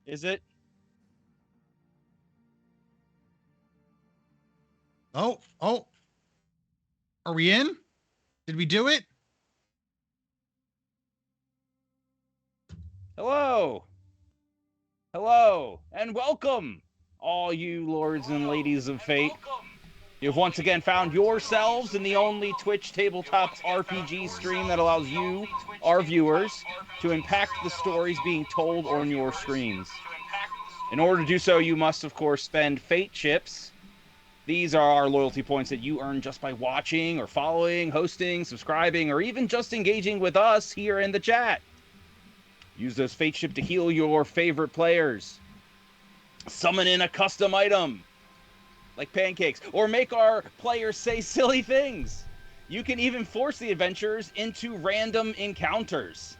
Is it? Oh, are we in? Did we do it? Hello. Hello. And welcome, all you lords and ladies of fate. You've once again found yourselves in the only Twitch tabletop RPG stream that allows you, our viewers, to impact the stories being told on your screens. In order to do so, you must, of course, spend Fate Chips. These are our loyalty points that you earn just by watching or following, hosting, subscribing, or even just engaging with us here in the chat. Use those Fate Chip to heal your favorite players. Summon in a custom item, like pancakes, or make our players say silly things. You can even force the adventurers into random encounters.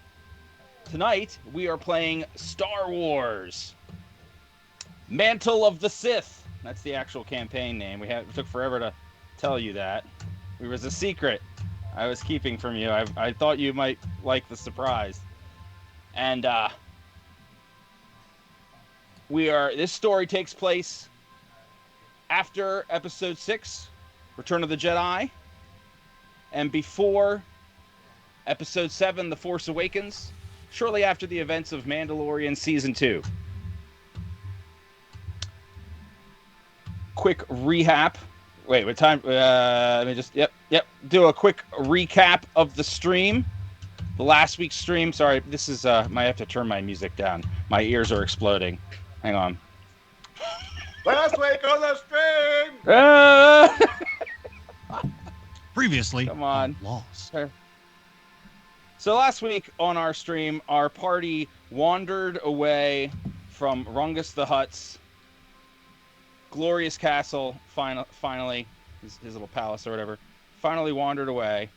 Tonight, we are playing Star Wars. Mantle of the Sith. That's the actual campaign name. It took forever to tell you that. It was a secret I was keeping from you. I thought you might like the surprise. And this story takes place after Episode 6, Return of the Jedi, and before Episode 7, The Force Awakens, shortly after the events of Mandalorian Season 2. Quick recap. Wait, what time? Let me just, do a quick recap of the stream. The last week's stream, sorry, this is, I have to turn my music down. My ears are exploding. Hang on. Last week on the stream! Previously, Come on. Lost. So last week on our stream, our party wandered away from Rungus the Hutt's glorious castle, finally, his little palace or whatever, finally wandered away,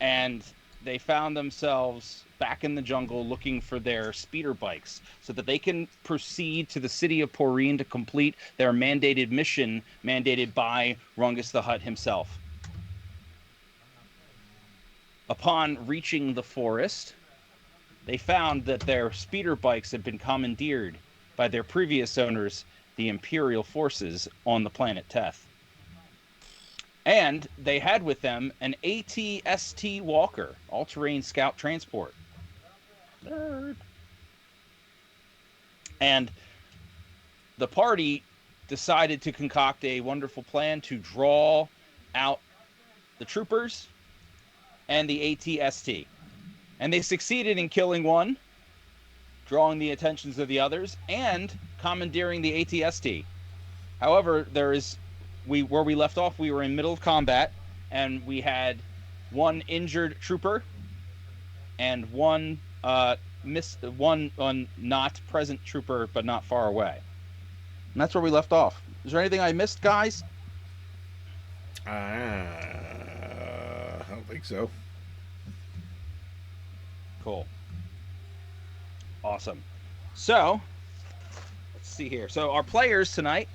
and they found themselves back in the jungle looking for their speeder bikes so that they can proceed to the city of Poreen to complete their mandated mission mandated by Rungus the Hutt himself. Upon reaching the forest, they found that their speeder bikes had been commandeered by their previous owners, the Imperial forces on the planet Teth. And they had with them an AT-ST Walker, all-terrain scout transport. Nerd. And the party decided to concoct a wonderful plan to draw out the troopers and the AT-ST. And they succeeded in killing one, drawing the attentions of the others, and commandeering the AT-ST. However, where we left off, we were in middle of combat, and we had one injured trooper and one not present trooper, but not far away. And that's where we left off. Is there anything I missed, guys? I don't think so. Cool. Awesome. So, let's see here. So our players tonight,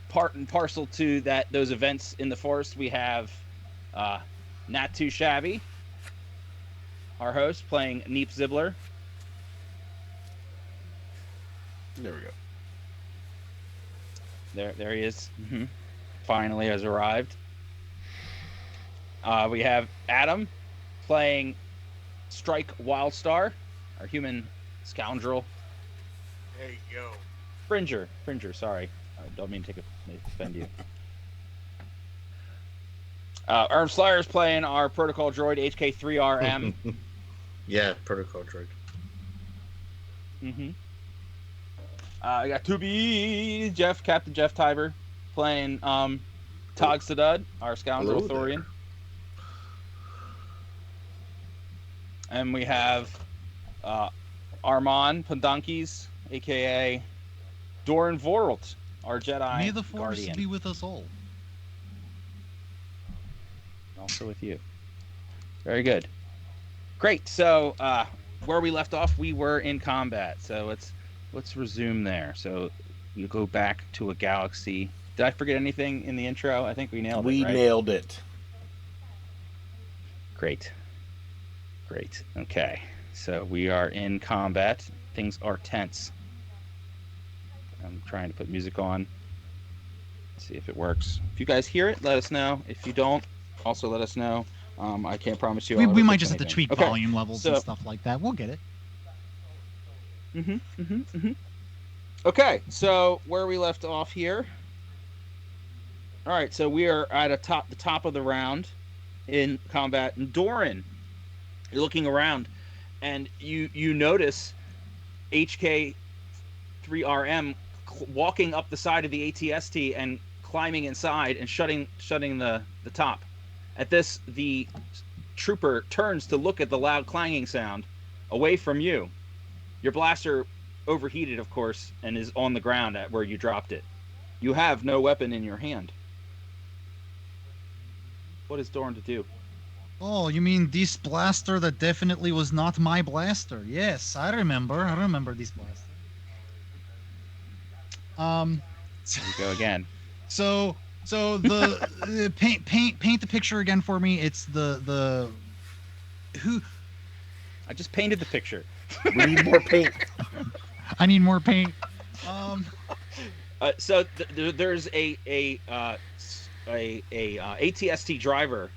part and parcel to those events in the forest, we have Not Too Shabby, our host, playing Neep Zibbler. There we go. There he is. Mm-hmm. Finally has arrived. We have Adam playing Strike Wildstar, our human scoundrel. Hey, yo. Fringer, sorry. I don't mean to offend you. Erm Slayer's playing our protocol droid, HK3RM. Yeah, protocol droid. Mm-hmm. I got Captain Jeff Tiber, playing Tog Sadud, our scoundrel Thorian. And we have Armand Pandankis, a.k.a. Doran Voralt, our Jedi May the Force guardian. be with us all. Also with you. Very good. Great. So, where we left off, we were in combat. So let's resume there. So you go back to a galaxy. Did I forget anything in the intro? I think we nailed it. We nailed it. Great. Okay. So we are in combat. things are tense. I'm trying to put music on. See if it works. If you guys hear it, let us know. If you don't, also let us know. I can't promise you. We I'll might fix just have to anything. tweak Okay, volume levels so, and stuff like that. We'll get it. Okay, so where we left off here. All right, so we are at the top of the round in combat. And Doran, you're looking around, and you notice HK3RM walking up the side of the ATST and climbing inside and shutting the top. At this, the trooper turns to look at the loud clanging sound away from you. Your blaster overheated, of course, and is on the ground at where you dropped it. You have no weapon in your hand. What is Doran to do? Oh, you mean this blaster that definitely was not my blaster? Yes, I remember this blaster. There you go again. So the paint the picture again for me. It's the who. I just painted the picture. We need more paint. I need more paint. So there's a ATST driver,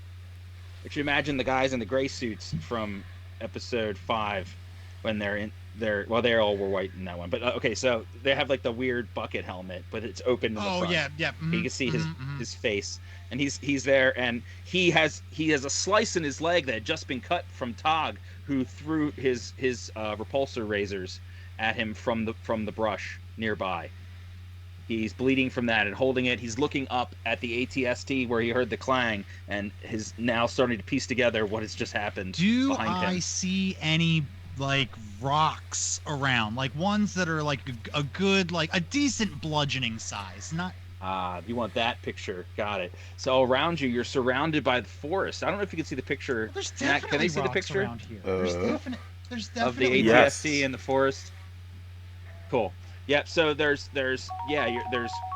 which you imagine the guys in the gray suits from episode 5 when they're they all were white in that one. But okay, so they have like the weird bucket helmet, but it's open in the front. Yeah. You can see his face, and he's there, and he has a slice in his leg that had just been cut from Tog, who threw his repulsor razors at him from the brush nearby. He's bleeding from that and holding it. He's looking up at the ATST where he heard the clang and is now starting to piece together what has just happened. Do behind him. I see any like rocks around, like ones that are like a good, like a decent bludgeoning size? Not. You want that picture? Got it. So around you're surrounded by the forest. I don't know if you can see the picture. Well, there's Matt, definitely can they see the rocks picture around here. There's definitely of the Yes. ATST in the forest? Cool. Yep. So there's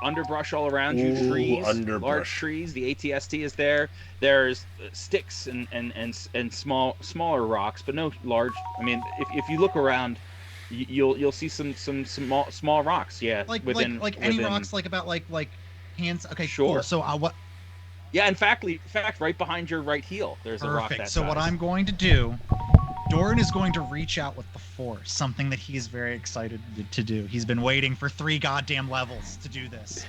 underbrush all around you, trees, large trees. The ATST is there. There's sticks and smaller rocks, but no large. I mean, if you look around, you'll see some small rocks. Yeah. Like any rocks, like about like hands. Okay. Sure. Cool. So what? Yeah. In fact, right behind your right heel, there's a rock that So size. what I'm going to do, Doran is going to reach out with the Force, something that he is very excited to do. He's been waiting for 3 goddamn levels to do this.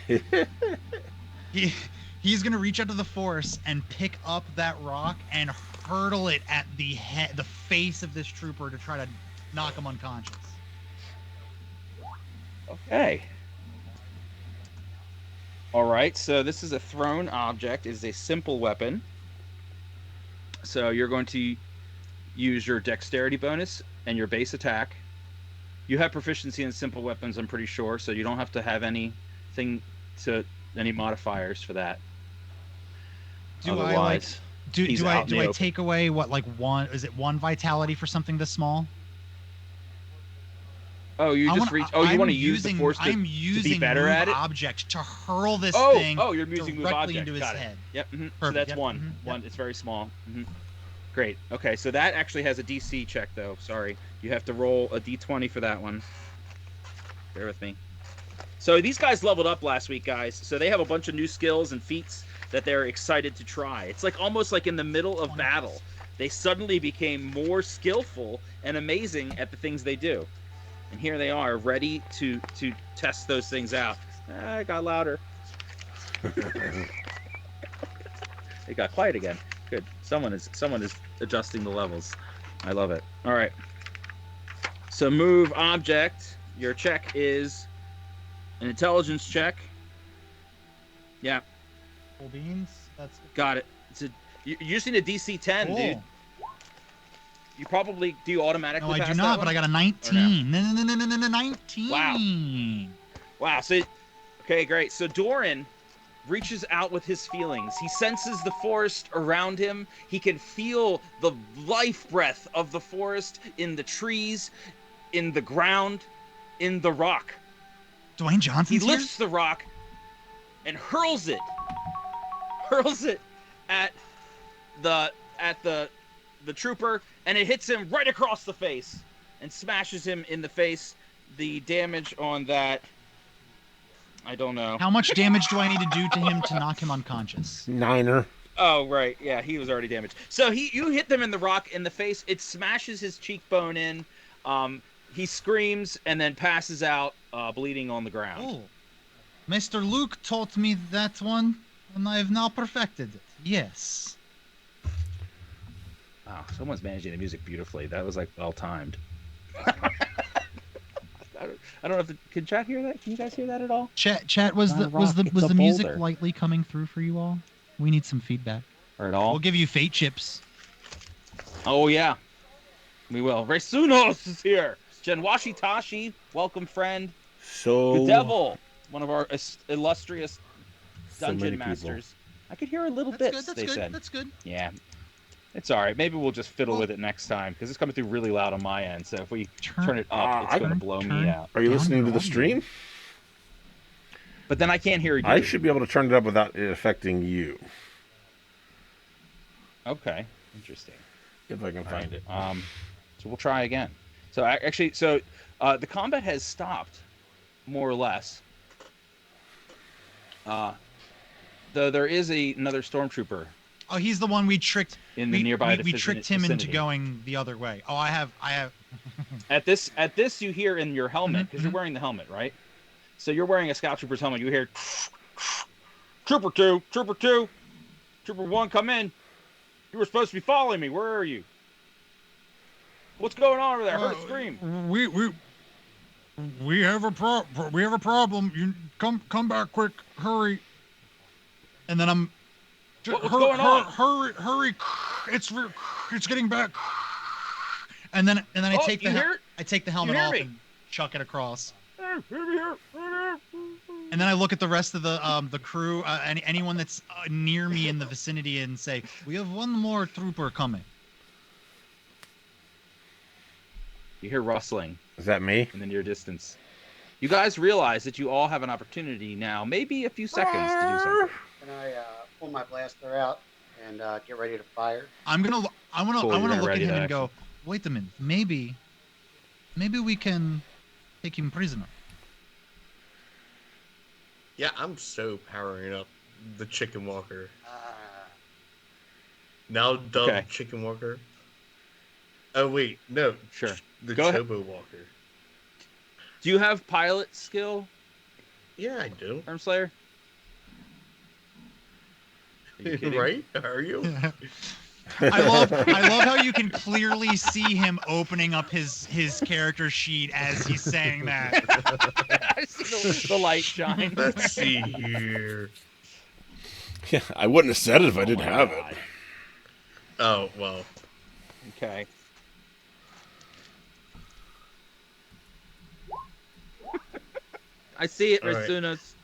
He's going to reach out to the Force and pick up that rock and hurtle it at the face of this trooper to try to knock him unconscious. Okay. All right. So this is a thrown object. It is a simple weapon. So you're going to use your dexterity bonus and your base attack. You have proficiency in simple weapons, I'm pretty sure, so you don't have to have any modifiers for that. Do I take away what, like one? Is it 1 vitality for something this small? Oh, you want to use the Force to be better at it? Object to hurl this thing. Oh, you're using move directly object. into his Got head. it. Yep. So Perfect, that's yep, one. yep. It's very small. Great. Okay, so that actually has a DC check, though. Sorry. You have to roll a D20 for that one. Bear with me. So these guys leveled up last week, guys. So they have a bunch of new skills and feats that they're excited to try. It's like almost like in the middle of battle, they suddenly became more skillful and amazing at the things they do. And here they are, ready to test those things out. It got louder. It got quiet again. Good. Someone is adjusting the levels. I love it. All right. So move object. Your check is an intelligence check. Yeah. Full beans. That's Got it. You're using a DC 10, cool. dude. You probably do automatically. No, I pass do that not. one? But I got a 19. No, 19. Wow. So, okay, great. So Doran reaches out with his feelings. He senses the forest around him. He can feel the life breath of the forest in the trees, in the ground, in the rock. Dwayne Johnson's He lifts the rock and hurls it at the trooper, and it hits him right across the face and smashes him in the face. The damage on that, I don't know. How much damage do I need to do to him to knock him unconscious? Niner. Oh, right. Yeah, he was already damaged. So you hit them in the rock in the face. It smashes his cheekbone in. He screams and then passes out, bleeding on the ground. Oh, Mr. Luke taught me that one, and I have now perfected it. Yes. Wow, someone's managing the music beautifully. That was like well timed. I don't know if can chat hear that. Can you guys hear that at all? Chat was Not a the was rock, the it's was a the music boulder. lightly coming through for you all? We need some feedback. Or at all? We'll give you fate chips. Oh yeah, we will. Raysunos is here. Genwashi Tashi, welcome friend. So The Devil, one of our illustrious so many dungeon people. masters. I could hear a little That's bit. good. That's They good. said. That's good. Yeah, it's all right. Maybe we'll just fiddle Well- with it next time because it's coming through really loud on my end. So if we Turn- turn it up, it's I- gonna blow me turn- out. Are you Down listening your to the audio. stream? But then I can't hear you. I should be able to turn it up without it affecting you. Okay, interesting. If I can find it. So we'll try again. So the combat has stopped, more or less. Though there is another stormtrooper Oh, he's the one we tricked. in the nearby we tricked him into vicinity. going the other way. Oh, I have. At this, you hear in your helmet because Mhm, you're wearing the helmet, right? So you're wearing a scout trooper's helmet. You hear, Trooper 2, Trooper 2, Trooper 1, come in. You were supposed to be following me. Where are you? What's going on over there? I heard a scream. We have a problem. You come back quick. Hurry. And then I'm. What's going on? Hurry! It's getting back. And then I Oh, take you hear it? I take the helmet hear off me? and chuck it across. Hey, here. And then I look at the rest of the crew, anyone that's near me in the vicinity, and say, "We have one more trooper coming." You hear rustling Is that me? in the near distance. You guys realize that you all have an opportunity now, maybe a few seconds to do something. Can I pull my blaster out and get ready to fire? I want Cool, to you're look at ready him to and go, "Wait a minute, maybe we can take him prisoner." Yeah, I'm so powering up the chicken walker. Now dubbed Okay. chicken walker. Oh wait, no. Sure. The Go ahead. chobo walker. Do you have pilot skill, Yeah, I do. Slayer? Are you kidding? Right? Are you? I love how you can clearly see him opening up his character sheet as he's saying that. I see the light shine. Let's see here. Yeah, I wouldn't have said it if I didn't my have God. it. Oh well. Okay. I see it, All right. Rasunas.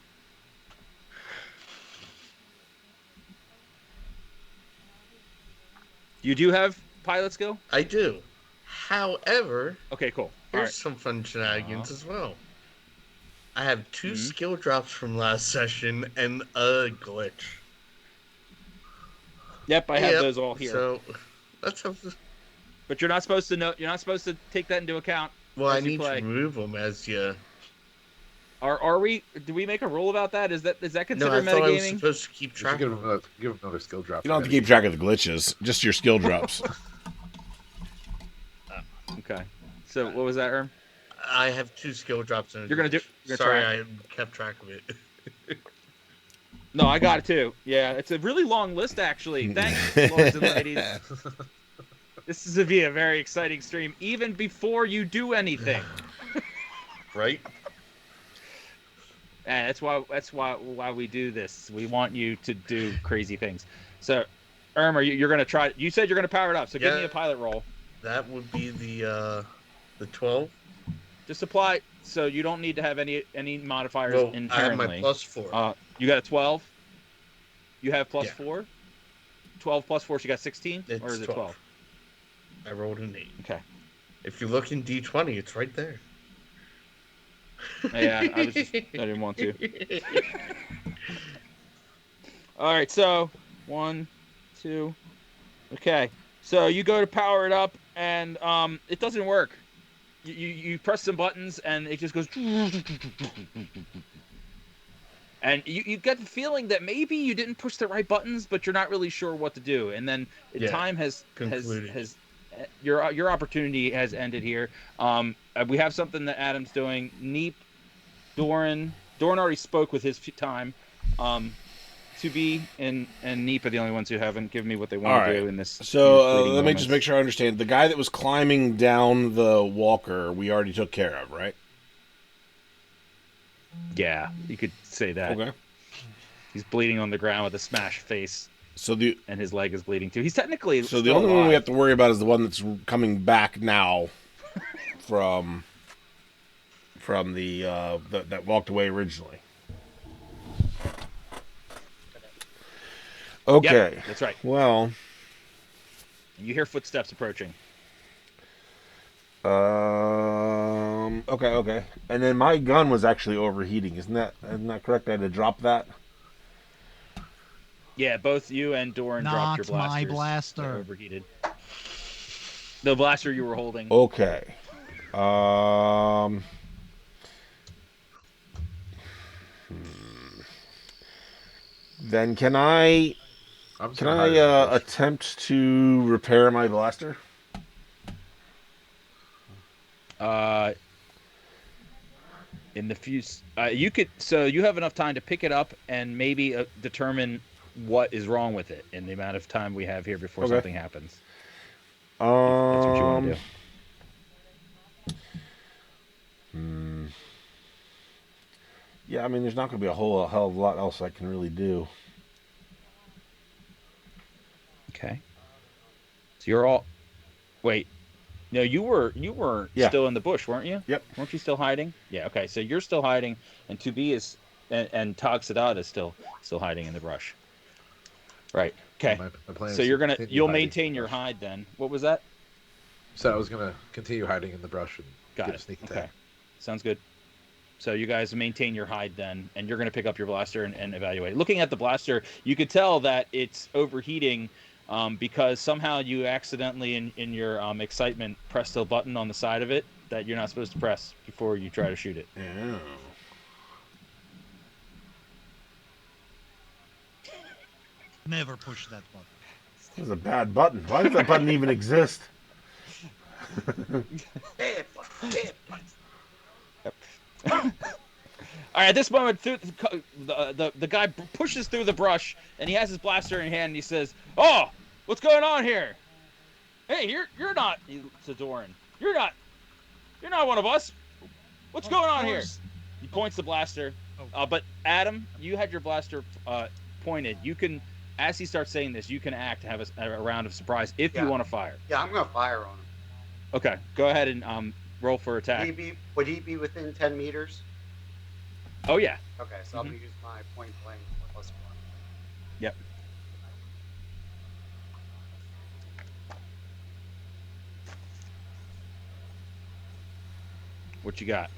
You do have pilot skill? I do. However, Okay, cool. All here's right. some fun shenanigans as well. I have 2 Mhm. skill drops from last session and a glitch. Yep, I have Yep, those all here. So let's have this. But you're not supposed to know. You're not supposed to take that into account. Well, I as you need play. to remove them as you. Are we? Do we make a rule about that? Is that No, considered I thought I was metagaming? supposed to keep You should track. give of him another skill drop. You don't have to keep track of the glitches, just your skill drops. Okay. So what was that, Erm? I have 2 skill drops and a You're gonna do- glitch. you're gonna Sorry, try I kept track of it. No, I got it too. Yeah, it's a really long list actually. Thanks, lords and ladies. This is to be a very exciting stream, even before you do anything. Right? And that's why we do this. We want you to do crazy things. So, Erm, you're gonna try. You said you're gonna power it up. So give me Yeah. a pilot roll. That would be the 12. Just apply. So you don't need to have any modifiers Well, I have inherently. my plus 4. You got a 12. You have plus Yeah. 4. 12 plus 4, so you got 16, It's or is it 12? I rolled an 8. Okay. If you look in D20, it's right there. Yeah, I didn't want to. All right, so 1, 2. Okay, so you go to power it up, and it doesn't work. you press some buttons and it just goes, and you get the feeling that maybe you didn't push the right buttons, but you're not really sure what to do. And then time has your opportunity has ended here. We have something that Adam's doing. Neep, Doran already spoke with his time. To be and Neep are the only ones who haven't given me what they want to do in this. So let me just make sure I understand. The guy that was climbing down the walker, we already took care of, right? Yeah, you could say that. Okay. He's bleeding on the ground with a smashed face. And his leg is bleeding too. He's technically the only one we have to worry about is the one that's coming back now from the that walked away originally. Okay. Yep, that's right. Well, you hear footsteps approaching. Okay. And then my gun was actually overheating. Isn't that correct? I had to drop that. Yeah, both you and Doran dropped your blasters. Not my blaster. Overheated. The blaster you were holding. Okay. Then can I attempt to repair my blaster? In the few, you could. So you have enough time to pick it up and maybe determine what is wrong with it in the amount of time we have here before something happens. That's what you want to do. Yeah, I mean, there's not going to be a whole hell of a lot else I can really do. Okay. So you're all. Wait. No, you were still in the bush, weren't you? Yep. Weren't you still hiding? Yeah. Okay. So you're still hiding, and 2B is and Tog Sadat is still hiding in the brush. Right. Okay. My plan so is you'll maintain your hide then. What was that? So I was gonna continue hiding in the brush and get a sneak attack. Okay. Sounds good. So you guys maintain your hide then, and you're gonna pick up your blaster and evaluate. Looking at the blaster, you could tell that it's overheating. Because somehow you accidentally, in your excitement, pressed a button on the side of it that you're not supposed to press before you try to shoot it. Yeah. Never push that button. This is a bad button. Why does that button even exist? All right, at this moment, the guy pushes through the brush, and he has his blaster in hand, and he says, "Oh, what's going on here? Hey, you're not," to Doran. You're not one of us. What's going on here?" He points the blaster. But Adam, you had your blaster pointed. You can, as he starts saying this, you can act to have a round of surprise if you want to fire. Yeah, I'm going to fire on him. Okay, go ahead and roll for attack. Would he be within 10 meters? Oh, yeah. Okay, so I'm going to use my point blank +1. Yep. What you got?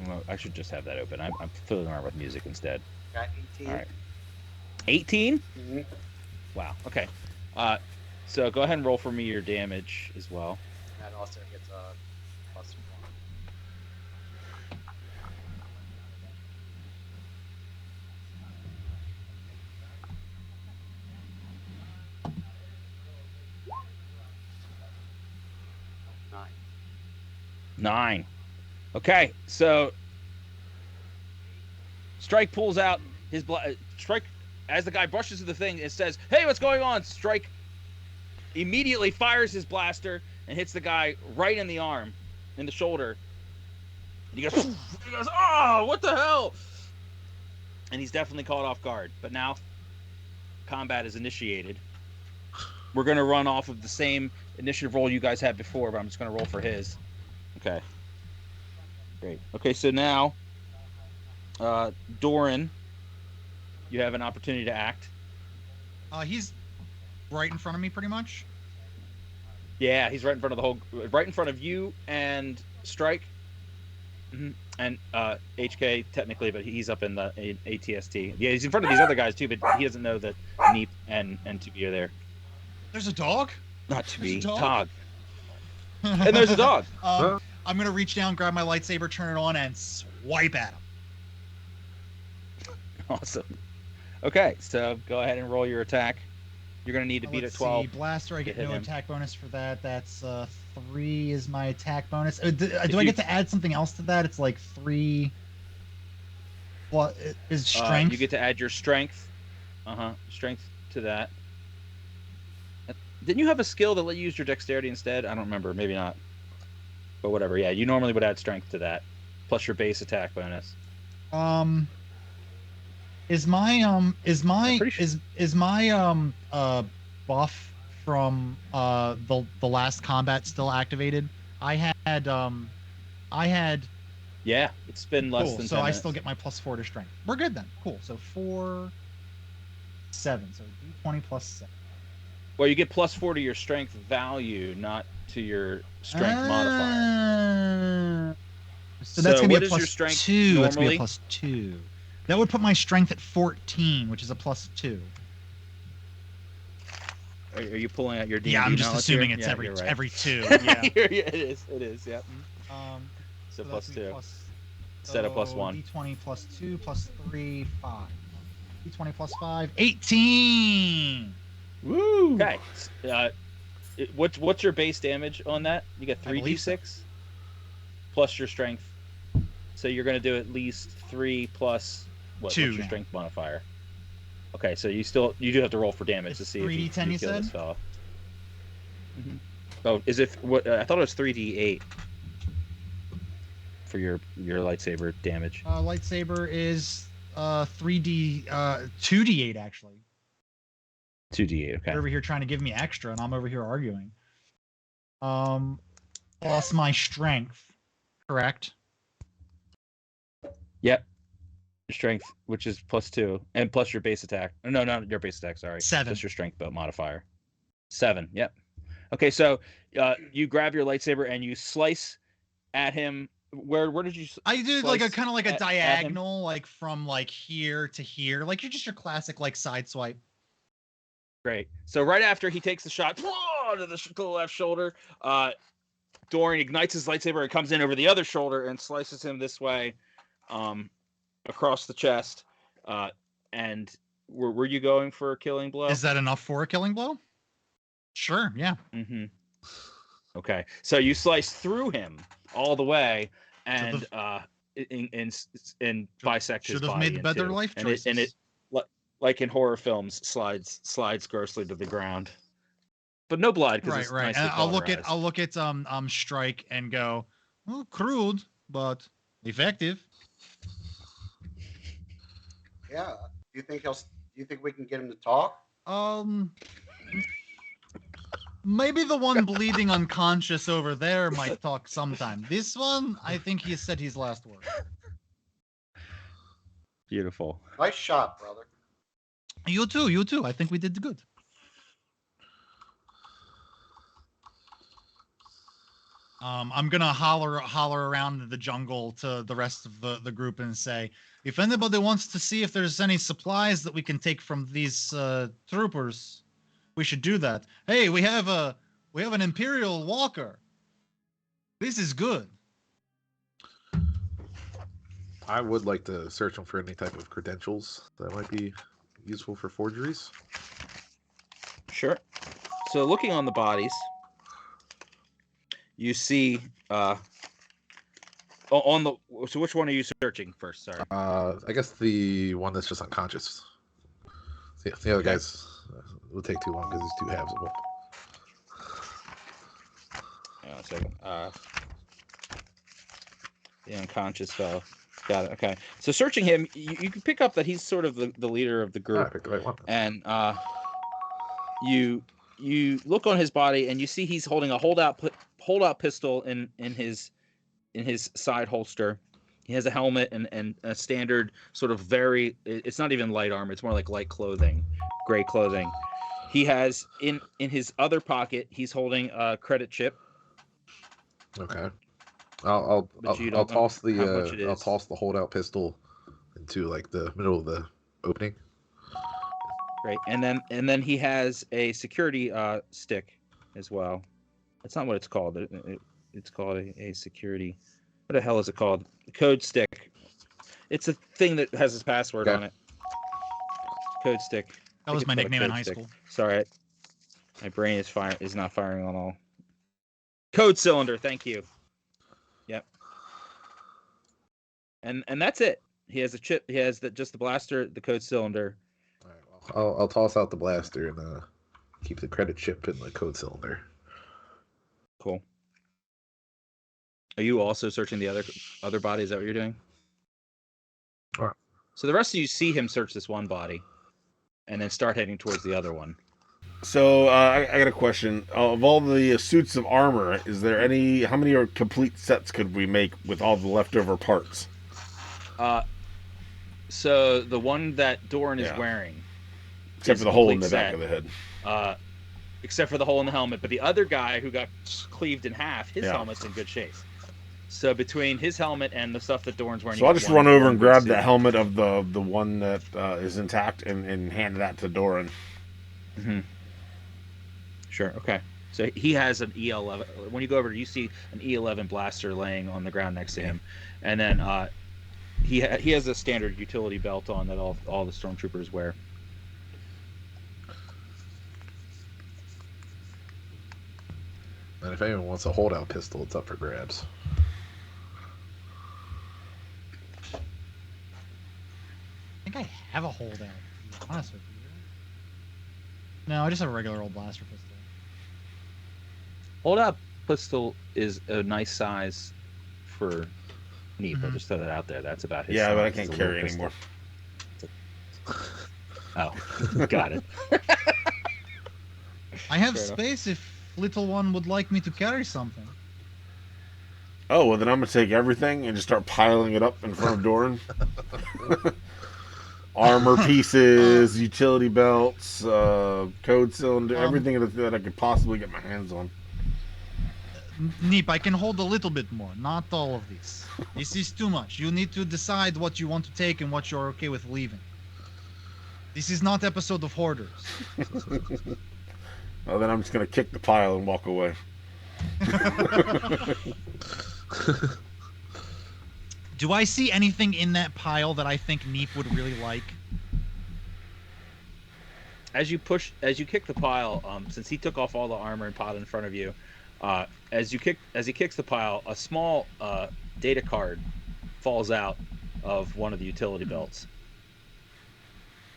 Well, I should just have that open. I'm fiddling around with music instead. Got 18. All right. 18? Mm-hmm. Wow. Okay. So go ahead and roll for me your damage as well. That also gets a +1. Nine. Okay, so Strike pulls out his Strike as the guy brushes through the thing. It says, "Hey, what's going on?" Strike immediately fires his blaster and hits the guy right in the arm, in the shoulder. And he goes, "Oh, what the hell?" And he's definitely caught off guard. But now combat is initiated. We're going to run off of the same initiative roll you guys had before, but I'm just going to roll for his. Okay. Great. Okay, so now, Doran, you have an opportunity to act. He's right in front of me, pretty much. Yeah, he's right in front of right in front of you and Strike, and HK technically, but he's up in the ATST. Yeah, he's in front of these other guys too, but he doesn't know that Neep and 2B are there. There's a dog? Not 2B, Tog. And there's a dog. I'm gonna reach down, grab my lightsaber, turn it on, and swipe at him. Awesome. Okay, so go ahead and roll your attack. You're gonna need to beat Let's a 12. see, blaster. I get hit no him. attack bonus for that. That's 3 is my attack bonus. Do I get to add something else to that? It's like 3. What is strength? You get to add your strength. Strength to that. Didn't you have a skill that let you use your dexterity instead? I don't remember. Maybe not. But whatever. Yeah, you normally would add strength to that, plus your base attack bonus. Is my buff from the last combat still activated? I had. Yeah, it's been less Cool. than So 10 I minutes. still get my +4 to strength. We're good then. Cool. So 4, 7. So D20 plus 7. Well, you get +4 to your strength value, not to your strength modifier. So that's gonna be what a is your strength +2. That's gonna be normally? a +2. That would put my strength at 14, which is a +2. Are you pulling out your D&D Yeah, I'm just knowledge assuming here? it's Yeah, every you're right. every 2. Yeah. It is. Yeah. So that's +2. gonna be Instead of +1. D20 plus 2 plus 3, 5. D20 plus 5, 18. Woo! Okay. What's your base damage on that? You get I believe so. 3d6 plus your strength. So you're going to do at least 3 plus what's 2 your now. strength modifier? Okay, so you do have to roll for damage to It's see if 3d10 you you kill said? this fella. Oh, is it what? I thought it was 3d8 for your lightsaber damage. Lightsaber is 2d8 actually. 2d8. Okay. You're over here trying to give me extra, and I'm over here arguing. Plus my strength, correct? Yep. Your strength, which is +2, and plus your base attack. No, not your base attack. Sorry. 7. Just your strength modifier. 7. Yep. Okay, so you grab your lightsaber and you slice at him. Where did you? I did like a slice kind of like a at him? diagonal, like from like here to here, like you're just your classic like side swipe. Great. So right after he takes the shot to the left shoulder, Dorian ignites his lightsaber and comes in over the other shoulder and slices him this way, across the chest. And were you going for a killing blow? Is that enough for a killing blow? Sure. Yeah. Mm-hmm. Okay. So you slice through him all the way and bisect his Should have body made in better two. life And choices. it like in horror films, slides grossly to the ground, but no blood because it's Right. nicely And I'll look cauterized. at Strike and go, well, crude but effective. Yeah. Do you think we can get him to talk? Maybe the one bleeding unconscious over there might talk sometime. This one, I think he said his last word. Beautiful. Nice shot, brother. You too. I think we did good. I'm gonna holler around the jungle to the rest of the group and say, if anybody wants to see if there's any supplies that we can take from these troopers, we should do that. Hey, we have an Imperial walker. This is good. I would like to search them for any type of credentials that might be useful for forgeries. Sure. So looking on the bodies, you see so which one are you searching first? Sorry. I guess the one that's just unconscious. The other guys will take too long because there's 2 halves of them. Hang on a second. The unconscious fellow. Got it. Okay. So searching him, you can pick up that he's sort of the leader of the I group, picked the right one. and you look on his body and you see he's holding a holdout pistol in his side holster. He has a helmet and a standard sort of it's not even light armor, it's more like light clothing, gray clothing. He has in his other pocket, he's holding a credit chip. Okay. I'll toss the I'll is. toss the holdout pistol into like the middle of the opening. Right, and then he has a security stick as well. That's not what it's called. It's called a security. What the hell is it called? The code stick. It's a thing that has his password Okay. on it. Code stick. That was my nickname in high school. Sorry, my brain is not firing on all. Code cylinder. Thank you. Yep. And that's it. He has a chip. He has just the blaster, the code cylinder. All right, well, I'll toss out the blaster and keep the credit chip in the code cylinder. Cool. Are you also searching the other body? Is that what you're doing? All right. So the rest of you see him search this one body, and then start heading towards the other one. So I got a question. Of all the suits of armor, is there any? How many complete sets could we make with all the leftover parts? So the one that Doran is Yeah. wearing, Except is for a the hole in complete the back set. of the head. Except for the hole in the helmet. But the other guy who got cleaved in half, his Yeah. helmet's in good shape. So between his helmet and the stuff that Doran's wearing, So you I'll got just one- run over one and good grab suit. the helmet of the one that is intact and hand that to Doran. Mm-hmm. Sure. Okay. So he has an E11. When you go over, you see an E11 blaster laying on the ground next to him, and then he has a standard utility belt on that all the stormtroopers wear. And if anyone wants a holdout pistol, it's up for grabs. I think I have a holdout. To be honest with you. No, I just have a regular old blaster pistol. Hold up pistol is a nice size for Neep. I'll Mhm. just throw that out there. That's about his Yeah, size. but I It's can't a carry little anymore. pistol. Oh, got it. I have Fair enough. space if little one would like me to carry something. Oh, well, then I'm going to take everything and just start piling it up in front of Doran. Armor pieces, utility belts, code cylinder, everything that I could possibly get my hands on. Neep, I can hold a little bit more, not all of these. This is too much. You need to decide what you want to take and what you're okay with leaving. This is not episode of Hoarders. Well, then I'm just going to kick the pile and walk away. Do I see anything in that pile that I think Neep would really like? As you kick the pile, since he took off all the armor and pot in front of you, as he kicks the pile, a small data card falls out of one of the utility belts.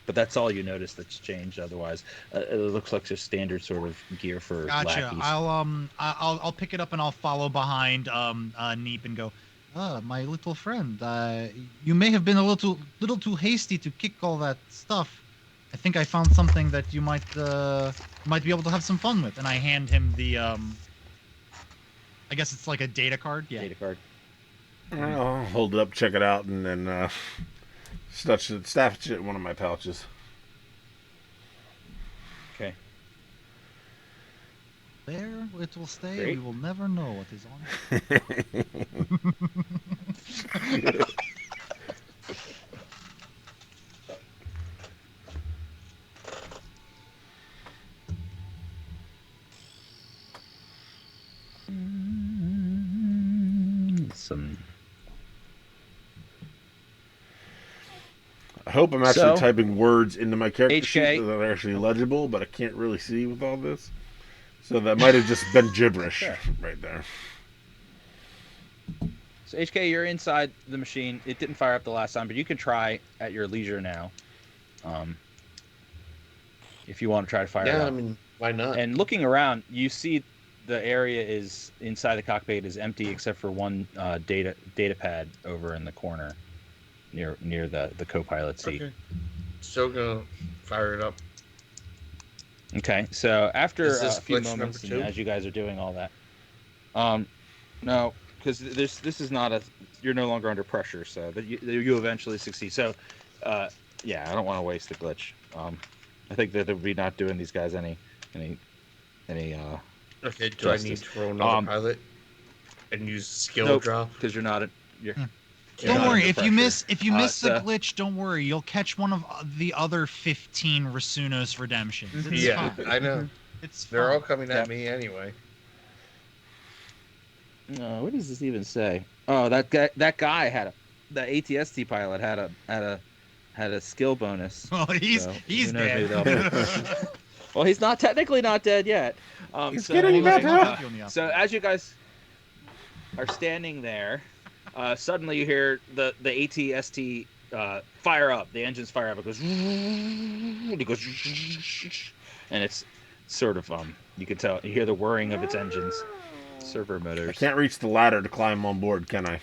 But that's all you notice that's changed. Otherwise, it looks like just standard sort of gear for Gotcha. lackeys. I'll pick it up and I'll follow behind Neep and go. My little friend, you may have been a little too hasty to kick all that stuff. I think I found something that you might be able to have some fun with. And I hand him the I guess it's like a data card. Yeah. Data card. I'll hold it up, check it out, and then staff it in one of my pouches. Okay. There it will stay. Great. We will never know what is on it. Some. I hope I'm actually So, typing words into my character HK. sheet that are actually legible, but I can't really see with all this. So that might have just been gibberish Sure. right there. So HK, you're inside the machine. It didn't fire up the last time, but you can try at your leisure now. If you want to try to fire it Yeah, up. I mean, why not? And looking around, you see the area is inside the cockpit is empty except for one data pad over in the corner near the co-pilot seat. Okay. Still gonna fire it up. Okay, so after Is this a few glitch moments, number and 2? as you guys are doing all that, no, because this is not you're no longer under pressure, so that you eventually succeed. So, yeah, I don't want to waste the glitch. I think that it would be not doing these guys any. Okay, do I need Justice. to roll another pilot and use skill Nope, drop? because you're not. You're Don't not worry, under if you pressure. miss the so- glitch, don't worry. You'll catch one of the other 15 Rasunos redemptions. It's Yeah, fine. I know. It's They're all fine. coming at Yep. me anyway. What does this even say? Oh, that guy the ATST pilot had a skill bonus. Well, he's So, he's who knows, maybe dead. they'll Well, he's not technically not dead yet. He's So getting anyway, better. so as you guys are standing there, suddenly you hear the ATST fire up. The engines fire up. It goes, and it's sort of you can tell you hear the whirring of its engines, servo I motors. can't reach the ladder to climb on board, can I?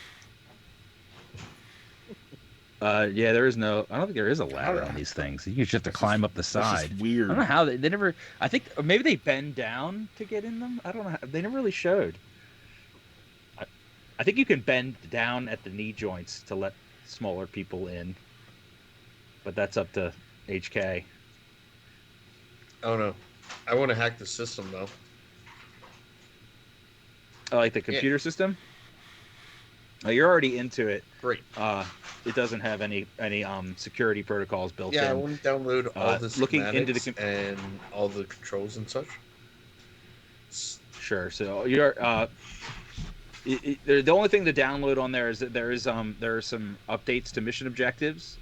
Yeah, there is no. I don't think there is a ladder on these things. You just have to climb up the That's side. just I weird. don't know how they never. I think maybe they bend down to get in them. I don't know. They never really showed. I think you can bend down at the knee joints to let smaller people in, but that's up to HK. Oh no, I want to hack the system though. I like the computer system. You're already into it. Great. It doesn't have any security protocols built Yeah, I in. want to download all the looking schematics into the and all the controls and such. Sure. So you're the only thing to download on there is that there are some updates to mission objectives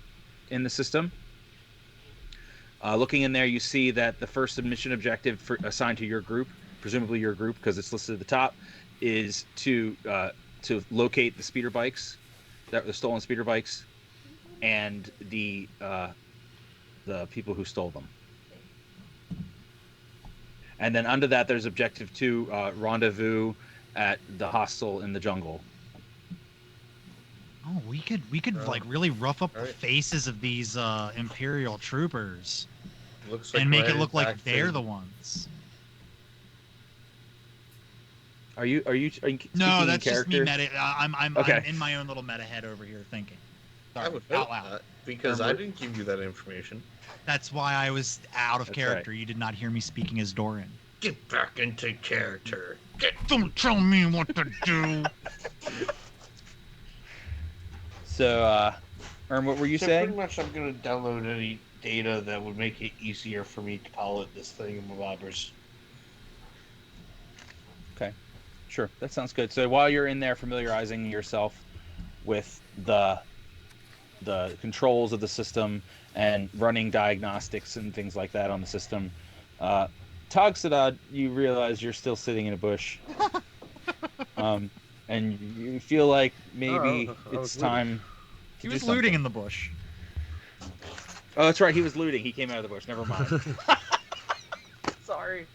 in the system. Looking in there, you see that the first mission objective assigned to your group, presumably your group because it's listed at the top, is to locate the speeder bikes, the stolen speeder bikes, and the people who stole them. And then under that, there's objective 2, rendezvous at the hostel in the jungle. Oh, we could like really rough up the Alright. faces of these Imperial troopers Looks like and make we're it look headed like back they're to- the ones. Are you No, speaking that's in just me character? meta. I'm Okay. in my own little meta head over here thinking. I Sorry, would out hope loud. not, because I didn't give you that information. That's why I was out of That's character. You did not hear me speaking as Doran. Get back into character. Don't tell me what to do. So, Erm, what were you So saying? pretty much, I'm gonna download any data that would make it easier for me to pilot this thing in Mabobbers. Sure, that sounds good. So while you're in there familiarizing yourself with the controls of the system and running diagnostics and things like that on the system, Togsadad, you realize you're still sitting in a bush, and you feel like maybe I it's was looting. time. He to was do looting something. in the bush. Oh, that's right. He was looting. He came out of the bush. Never mind. Sorry.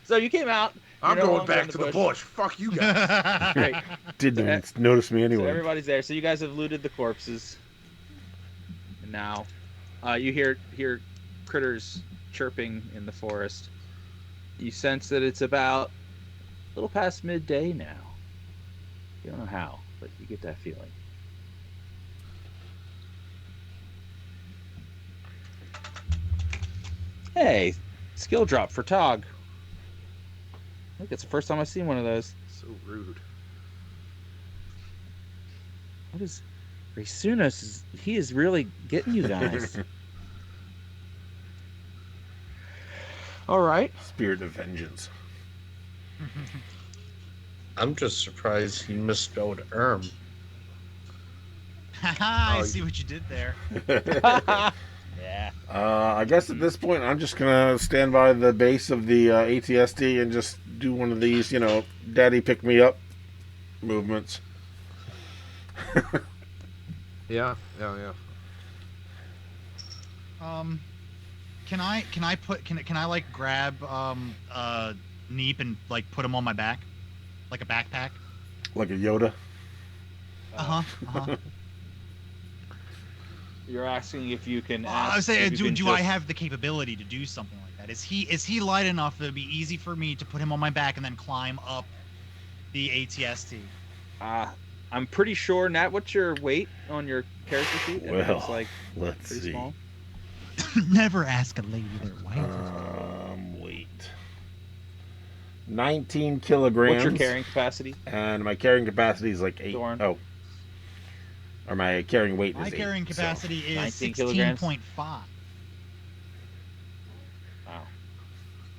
So you came out. I'm You're no going longer in back to the bush. Fuck you guys. Great. Didn't even notice me So anyway. everybody's there. So you guys have looted the corpses. And now, you hear critters chirping in the forest. You sense that it's about a little past midday now. You don't know how, but you get that feeling. Hey, skill drop for Tog. I think it's the first time I've seen one of those. So rude. What is Rasunos? He is really getting you guys. All right. Spirit of vengeance. I'm just surprised he misspelled Erm. I Oh, see what you did there. Yeah. I guess at this point, I'm just gonna stand by the base of the ATSD and just do one of these, daddy pick me up movements. Yeah. Can I like grab Neep and like put him on my back, like a backpack? Like a Yoda. You're asking if you can. I was ask saying, if you do can I just- have the capability to do something like that? Is he light enough that it'd be easy for me to put him on my back and then climb up the ATST? I'm pretty sure. Nat, what's your weight on your character sheet? I think Well, it's like let's pretty see. small. Never ask a lady their weight. Wait. 19 kilograms. What's your carrying capacity? And my carrying capacity is like 8. Dorn. Oh. Or my carrying weight My is 8. carrying so- capacity is 19 kilograms? 16.5. Wow.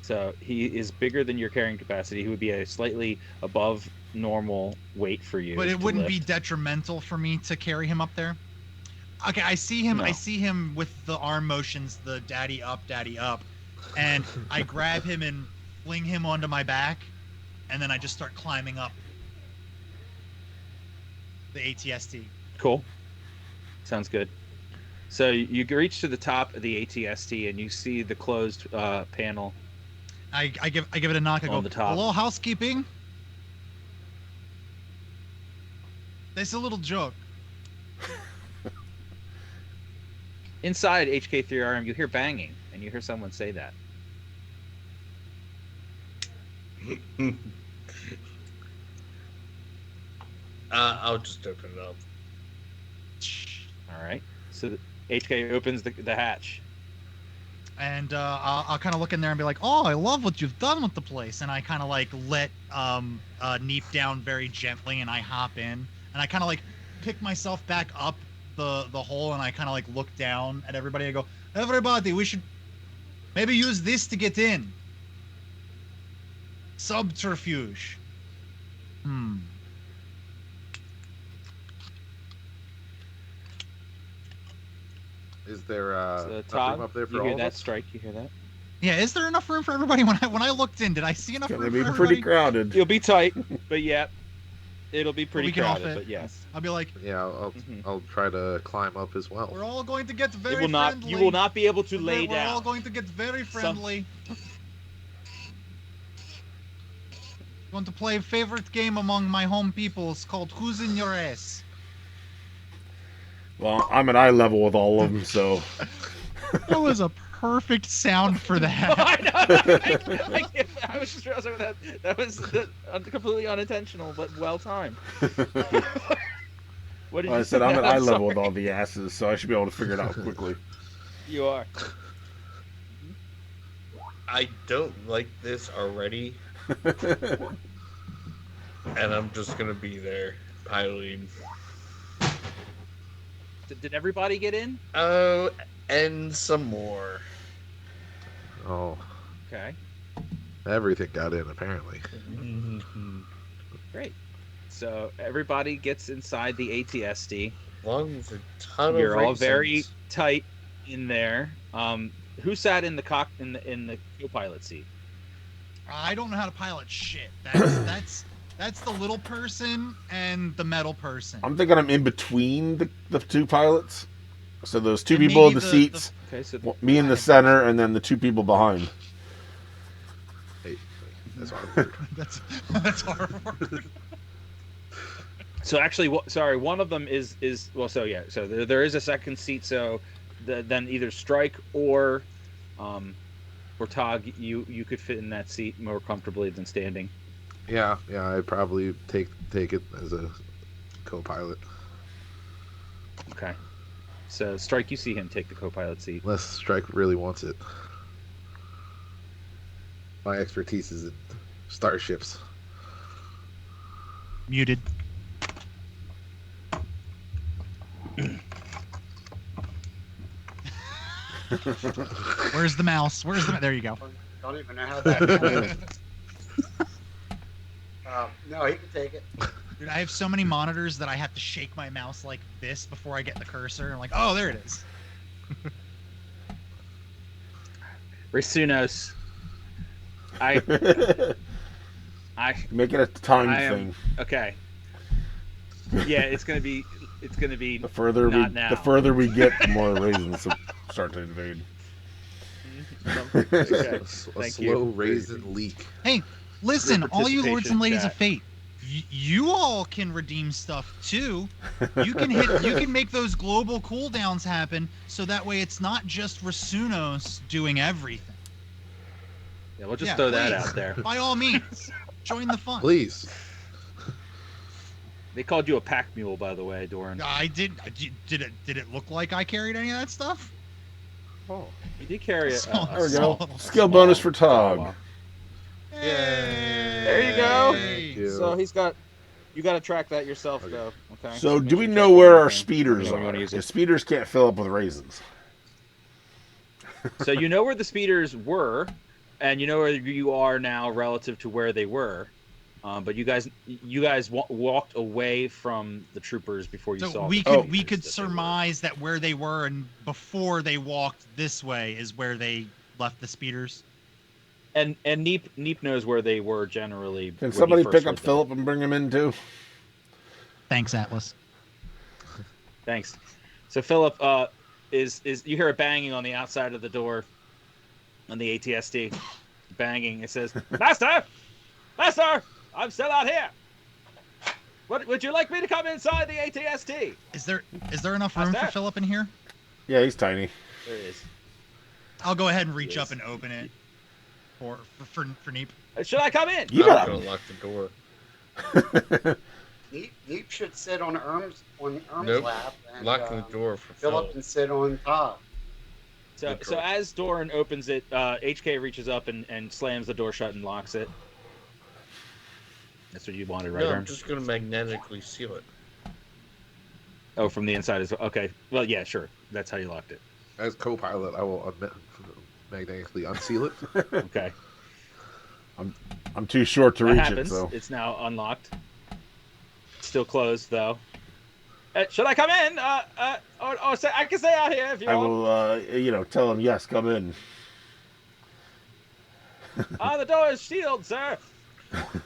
So he is bigger than your carrying capacity. He would be slightly above normal weight for you. But it to wouldn't be lift. detrimental for me to carry him up there. Okay, I see him. I No. see him with the arm motions, the daddy up, and I grab him and fling him onto my back, and then I just start climbing up the ATST. Cool. Sounds good. So you reach to the top of the ATST and you see the closed panel. I give it a knock. I On go, the top. "Hello, housekeeping." That's a little joke. Inside HK3RM, you hear banging, and you hear someone say that. I'll just open it up. All right. So HK opens the hatch. And I'll kind of look in there and be like, "Oh, I love what you've done with the place." And I kind of like let Neep down very gently, and I hop in, and I kind of like pick myself back up the hole, and I kind of like look down at everybody. I go, "Everybody, we should maybe use this to get in. Subterfuge." Is there So enough Todd, room up there for you all hear of that us? strike? You hear that? Yeah, is there enough room for everybody? When I looked in, did I see enough Gonna room be for pretty everybody? crowded. You'll be tight, but yeah, it'll be pretty we can all crowded. fit. But yes, I'll be like, Yeah, I'll Mhm. I'll try to climb up as well. "We're all going to get very it will not. friendly. You will not be able to lay We're all down. going to get very friendly. Going to play a favorite game among my home peoples called Who's in Your Ass." Well, I'm at eye level with all of them, so That was a perfect sound for that. I know. I was just realizing that was completely unintentional, but well timed. What did I you said say? I'm at eye level with sorry. all the asses, so I should be able to figure it out quickly. You are. I don't like this already, and I'm just gonna be there piloting. Did everybody get in? Oh, and some more. Oh, Okay, everything got in apparently. great. So everybody gets inside the ATSD. As long as a ton You're of all very raisins. tight in there. Who sat in the in the co-pilot seat? I don't know how to pilot shit. That's the little person and the metal person. I'm thinking I'm in between the two pilots. So those two And people in maybe the the- seats, Okay, so me in the center, and then the two people behind. Hey, that's awkward. that's hard. So actually, sorry, one of them is well. So yeah, so there is a second seat. So then either Strike or Tog, you could fit in that seat more comfortably than standing. Yeah, I'd probably take it as a co-pilot. Okay. So Strike, you see him take the co-pilot seat. Unless Strike really wants it. My expertise is in starships. Muted. Where's the mouse? There you go. Don't even know how that. No, he can take it. Dude, I have so many monitors that I have to shake my mouse like this before I get the cursor. I'm like, oh, there it is. Rasunos. I Make it a time I am thing. okay. Yeah, it's gonna be The further not now. the further we get, the more raisins start to invade. Okay. A Thank slow you. raisin leak. Hey, listen, Your all you lords and participation, ladies chat. of fate, you all can redeem stuff too. You can make those global cooldowns happen, so that way it's not just Rasunos doing everything. Yeah, we'll just Yeah, throw that please. out there. By all means, join the fun. Please. They called you a pack mule, by the way, Doran. I did. Did it look like I carried any of that stuff? Oh. You did carry a There There we Small- go. Skill bonus for Tog. Wow. Hey. There you go. Thank you. So you got to track that yourself, Okay. though. Okay. So Make do sure we you know track where our everything. speeders When you wanna are? use it. Because speeders can't fill up with raisins. So you know where the speeders were, and you know where you are now relative to where they were. But you guys walked away from the troopers before you So saw. we the could we speeders could that they were. surmise that where they were and before they walked this way is where they left the speeders. And Neep knows where they were generally. Can when he somebody first pick up heard them. Philip and bring him in too? Thanks, Atlas. Thanks. So Philip is you hear a banging on the outside of the door on the ATST. Banging. It says, Master! Master! I'm still out here. What would you like me to come inside the ATST? Is there enough room for Master? Philip in here? Yeah, he's tiny. There is. I'll go ahead and reach Yes. up and open it for Neep. Should I come in? You I'm got gonna lock the door. Neep should sit on Erm's Nope. lap, and Locking the door for Philip Philip. can sit on top. So Good choice. as Doran opens it, HK reaches up and slams the door shut and locks it. That's what you wanted, right, No, Erm? I'm just gonna magnetically seal it. Oh, from the inside as well. Okay. Well, yeah, sure. That's how you locked it. As co-pilot, I will magnetically unseal it. Okay. I'm too short to That reach happens. it, so It's now unlocked. Still closed, though. Should I come in? Or say, I can stay out here if you I want. will, tell him yes, come in. The door is sealed, sir.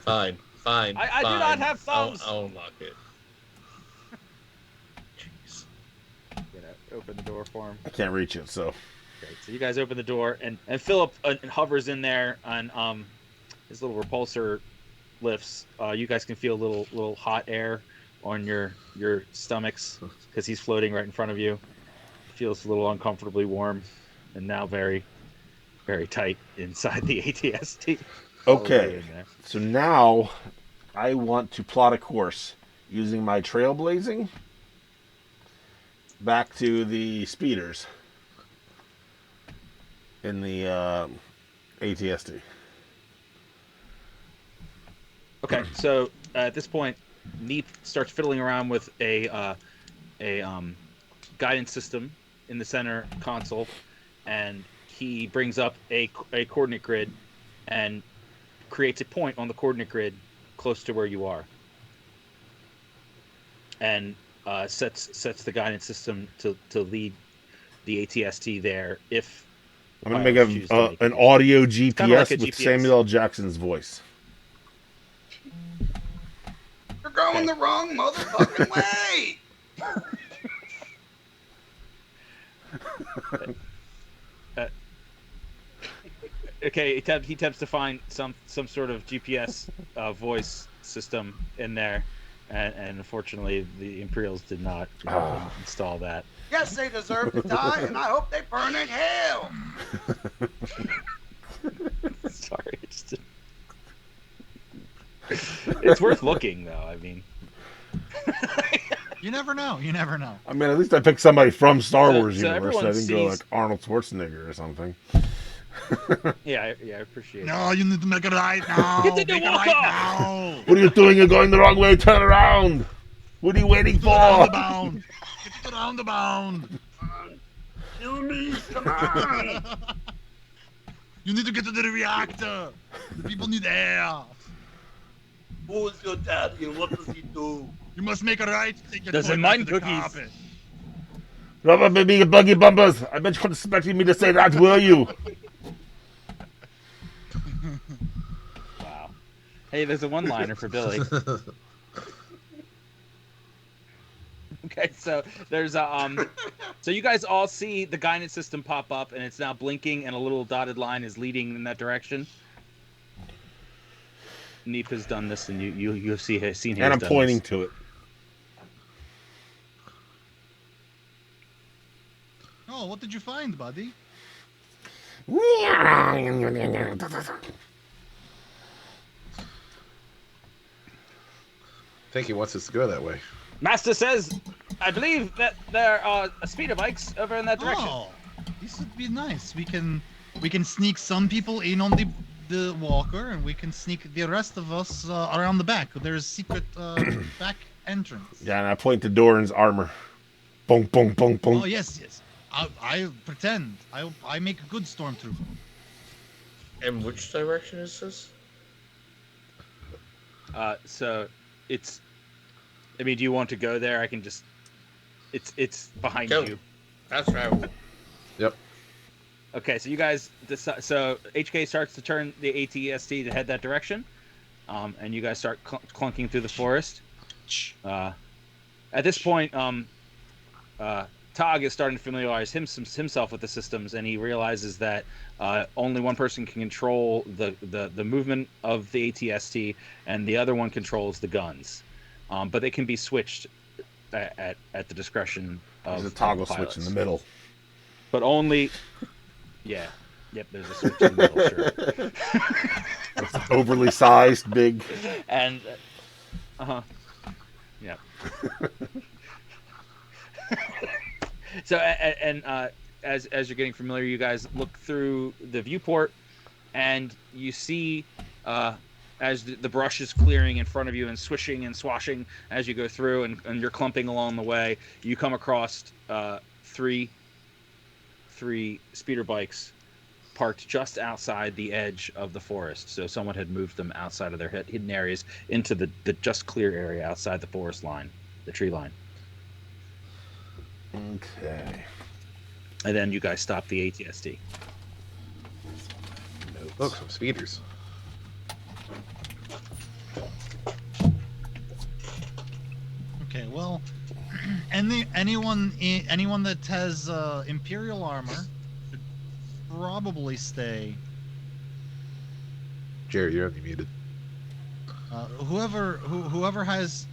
Fine. I do not have thumbs. I'll unlock it. Jeez. Open the door for him. I can't reach it, so Okay, so you guys open the door, and Philip hovers in there on his little repulsor lifts. You guys can feel a little hot air on your stomachs because he's floating right in front of you. Feels a little uncomfortably warm, and now very, very tight inside the ATST. okay. In there. So now I want to plot a course using my trailblazing back to the speeders in the ATST. Okay, so at this point, Neep starts fiddling around with a guidance system in the center console, and he brings up a coordinate grid and creates a point on the coordinate grid close to where you are, and sets the guidance system to lead the ATST there. If I'm gonna pilots make choose to make an it. audio kinda GPS like a with GPS. Samuel L. Jackson's voice. You're going Okay. the wrong motherfucking way. Okay, he attempts to find some sort of GPS voice system in there, and unfortunately the Imperials did not install that. Yes, they deserve to die, and I hope they burn in hell. Sorry, it's worth looking though. I mean, You never know. You never know. I mean, at least I picked somebody from Star So- Wars so universe. everyone I didn't go sees- like Arnold Schwarzenegger or something. yeah, I appreciate it. No, you need to make it right now. Get the Make it walk right off. now. What are you doing? You're going the wrong way. Turn around. What are you waiting Get to the round for? bound. Get to the round bound. You need, come on. You need to get to the reactor. The people need air. Who is your daddy and what does he do? You must make a right. Take your Does toy it back mind to the cookies? carpet. Rubber baby buggy bumpers. I bet you're expecting me to say that, were you? Wow. Hey, there's a one-liner for Billy. Okay, so there's a so you guys all see the guidance system pop up, and it's now blinking, and a little dotted line is leading in that direction. Neep has done this, and you have seen him. And I'm pointing to it. Oh, what did you find, buddy? I think he wants us to go that way. Master says, I believe that there are speeder bikes over in that direction. Oh, this would be nice. We can sneak some people in on the walker, and we can sneak the rest of us around the back. There's secret back entrance. Yeah, and I point to Doran's armor. Boom, boom, boom, boom. Oh yes. I pretend. I make a good stormtrooper. And which direction is this? So it's. I mean, do you want to go there? I can just. It's behind Go. you. That's travel. Yep. Okay, so you guys decide. So HK starts to turn the ATST to head that direction, and you guys start clunking through the forest. At this point, Tog is starting to familiarize himself with the systems, and he realizes that only one person can control the movement of the ATST, and the other one controls the guns. But they can be switched at the discretion of There's a toggle the switch in the pilots. middle. But only, yeah, yep. There's a switch in the middle, sure. Overly sized, big. And yeah. So and as you're getting familiar, you guys look through the viewport, and you see as the brush is clearing in front of you and swishing and swashing as you go through, and you're clumping along the way. You come across three speeder bikes parked just outside the edge of the forest. So someone had moved them outside of their hidden areas into the just clear area outside the forest line, the tree line. Okay. And then you guys stop the ATST. Look, some speeders. Okay, well, anyone that has Imperial armor should probably stay. Jerry, you're unmuted. Whoever has.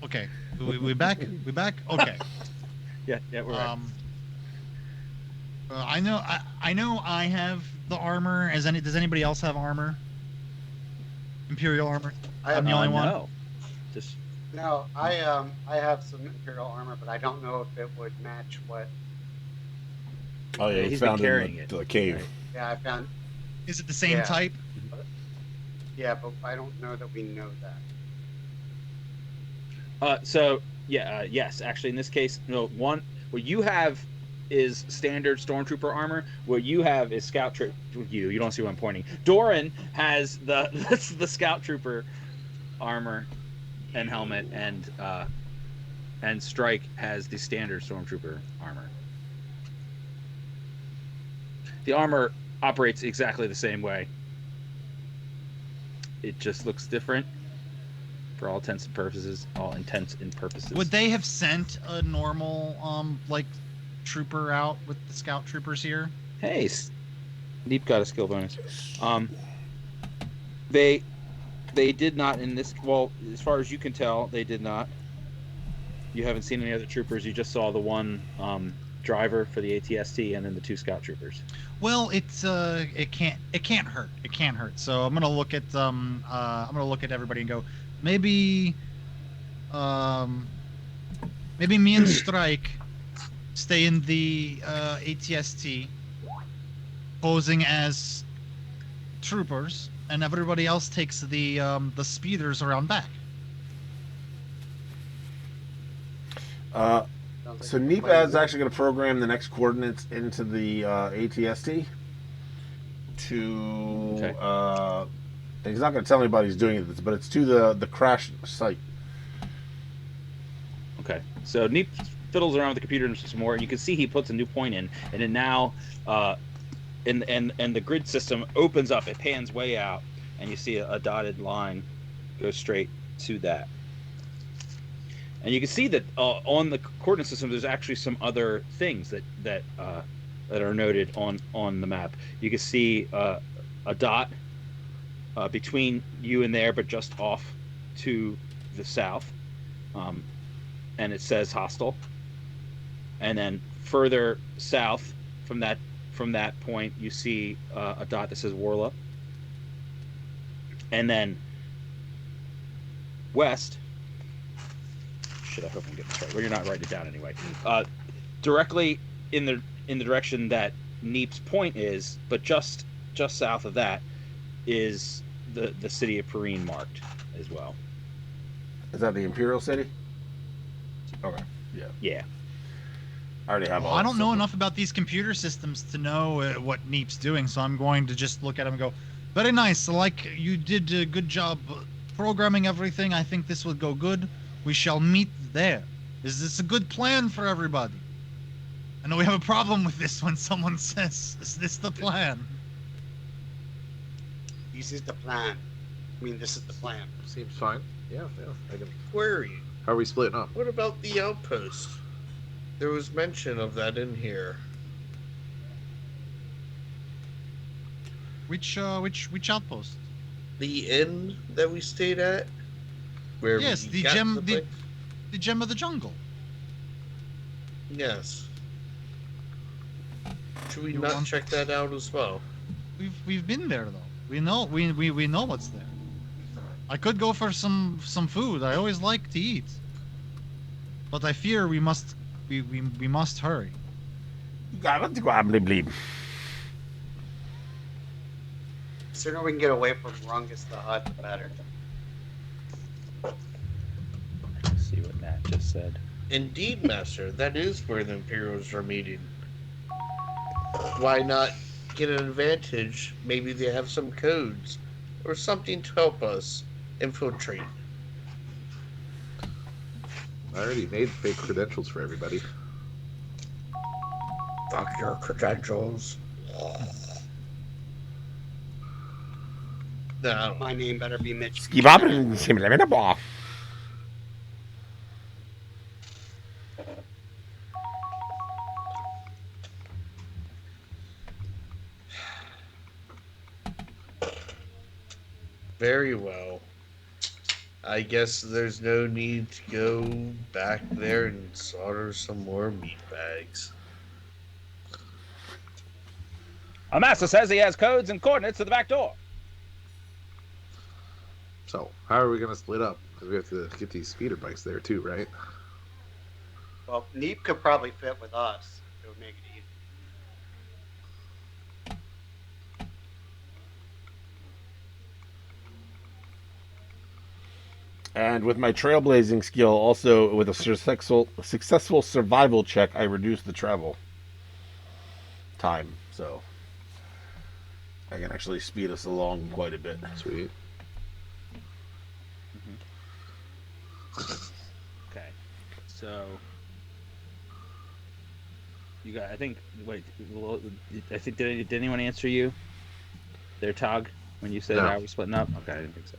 Okay, we back. We back. Okay. Yeah, we're right. I know I have the armor. Does anybody else have armor? Imperial armor. I'm the only one. No. Just No, I have some Imperial armor, but I don't know if it would match what. Oh yeah, he's found been carrying in it. the cave. Right. Yeah, I found. Is it the same Yeah. type? Yeah, but I don't know that we know that. Yes, actually, in this case, no. What you have is standard stormtrooper armor. What you have is scout trooper. You don't see what I'm pointing. Doran has the scout trooper armor and helmet, and Strike has the standard stormtrooper armor. The armor operates exactly the same way. It just looks different for all intents and purposes. Would they have sent a normal trooper out with the scout troopers here? Hey, Deep got a skill bonus. They did not in this. Well, as far as you can tell, they did not. You haven't seen any other troopers. You just saw the one driver for the ATST, and then the two scout troopers. Well, it can't hurt. It can't hurt. So I'm gonna look at everybody and go, maybe me and Strike stay in the ATST, posing as troopers, and everybody else takes the speeders around back. So Nipa is actually going to program the next coordinates into the ATST to. Okay. He's not going to tell anybody he's doing it, but it's to the crash site. Okay. So Neep fiddles around with the computer some more, and you can see he puts a new point in, and it now, and the grid system opens up. It pans way out, and you see a dotted line go straight to that. And you can see that on the coordinate system, there's actually some other things that are noted on the map. You can see a dot between you and there, but just off to the south, and it says hostile. And then further south from that point, you see a dot that says Warla. And then west. Shit, I hope I'm getting this right. Well, you're not writing it down anyway. Directly in the direction that Neep's point is, but just south of that is the city of Perrine marked as well. Is that the Imperial City? Okay. Yeah. Yeah. I already have Well, all I that don't know stuff. enough about these computer systems to know what Neep's doing, so I'm going to just look at him and go, very nice. Like, you did a good job programming everything. I think this will go good. We shall meet there. Is this a good plan for everybody? I know we have a problem with this when someone says, is this the plan? This is the plan. I mean, this is the plan. Seems fine. Yeah. I can. Query. How are we splitting up? What about the outpost? There was mention of that in here. Which outpost? The inn that we stayed at? Where Yes, we the got gem, the the, thing? the gem of the jungle. Yes. Should we You not want- check that out as well? We've been there though. We know what's there. I could go for some food. I always like to eat. But I fear we must hurry. Bleep. The sooner we can get away from Rungus the Hut, the better. Let's see what Matt just said. Indeed, Master. That is where the Imperials are meeting. Why not get an advantage? Maybe they have some codes or something to help us infiltrate. I already made fake credentials for everybody. Fuck your credentials. No, I don't My name better be Mitch. Skip up and simple. Very well. I guess there's no need to go back there and slaughter some more meat bags. Our master says he has codes and coordinates to the back door. So, how are we gonna split up? Because we have to get these speeder bikes there too, right? Well, Neep could probably fit with us. It would make it easy. And with my trailblazing skill, also with a successful survival check, I reduce the travel time. So I can actually speed us along quite a bit. Sweet. Okay. So you got. I think. Wait. I think did anyone answer you? Their tog when you said No. how we're splitting up? Okay, I didn't think so.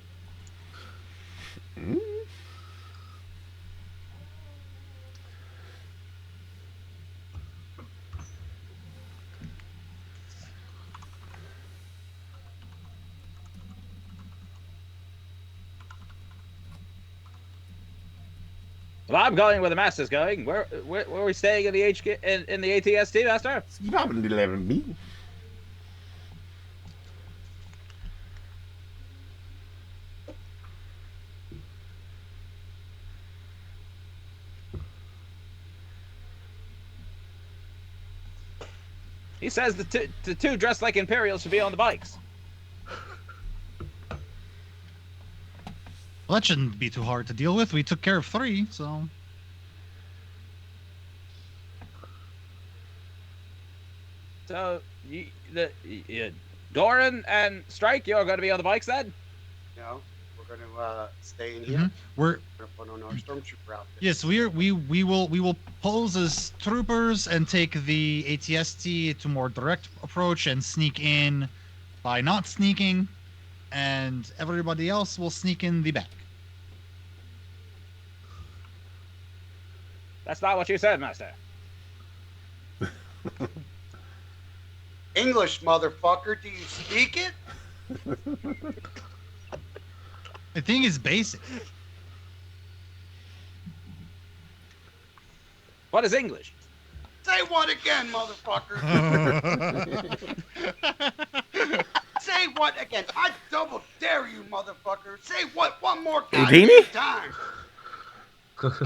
Well, I'm going where the master's going. Where are we staying in the HK in the ATST, master? Skip up and 11 me. He says the two dressed like Imperials should be on the bikes. Well, that shouldn't be too hard to deal with. We took care of 3, so. So Doran and Strike, you're going to be on the bikes then? No, we're going to stay in here. Mhm. We're We're going to put on our stormtrooper outfit. yes, we will pose as troopers and take the ATST to more direct approach and sneak in by not sneaking, and everybody else will sneak in the back. That's not what you said, master. English, motherfucker. Do you speak it? The thing is basic. What is English? Say what again, motherfucker? Say what again? I double dare you, motherfucker. Say what one more Houdini? goddamn time.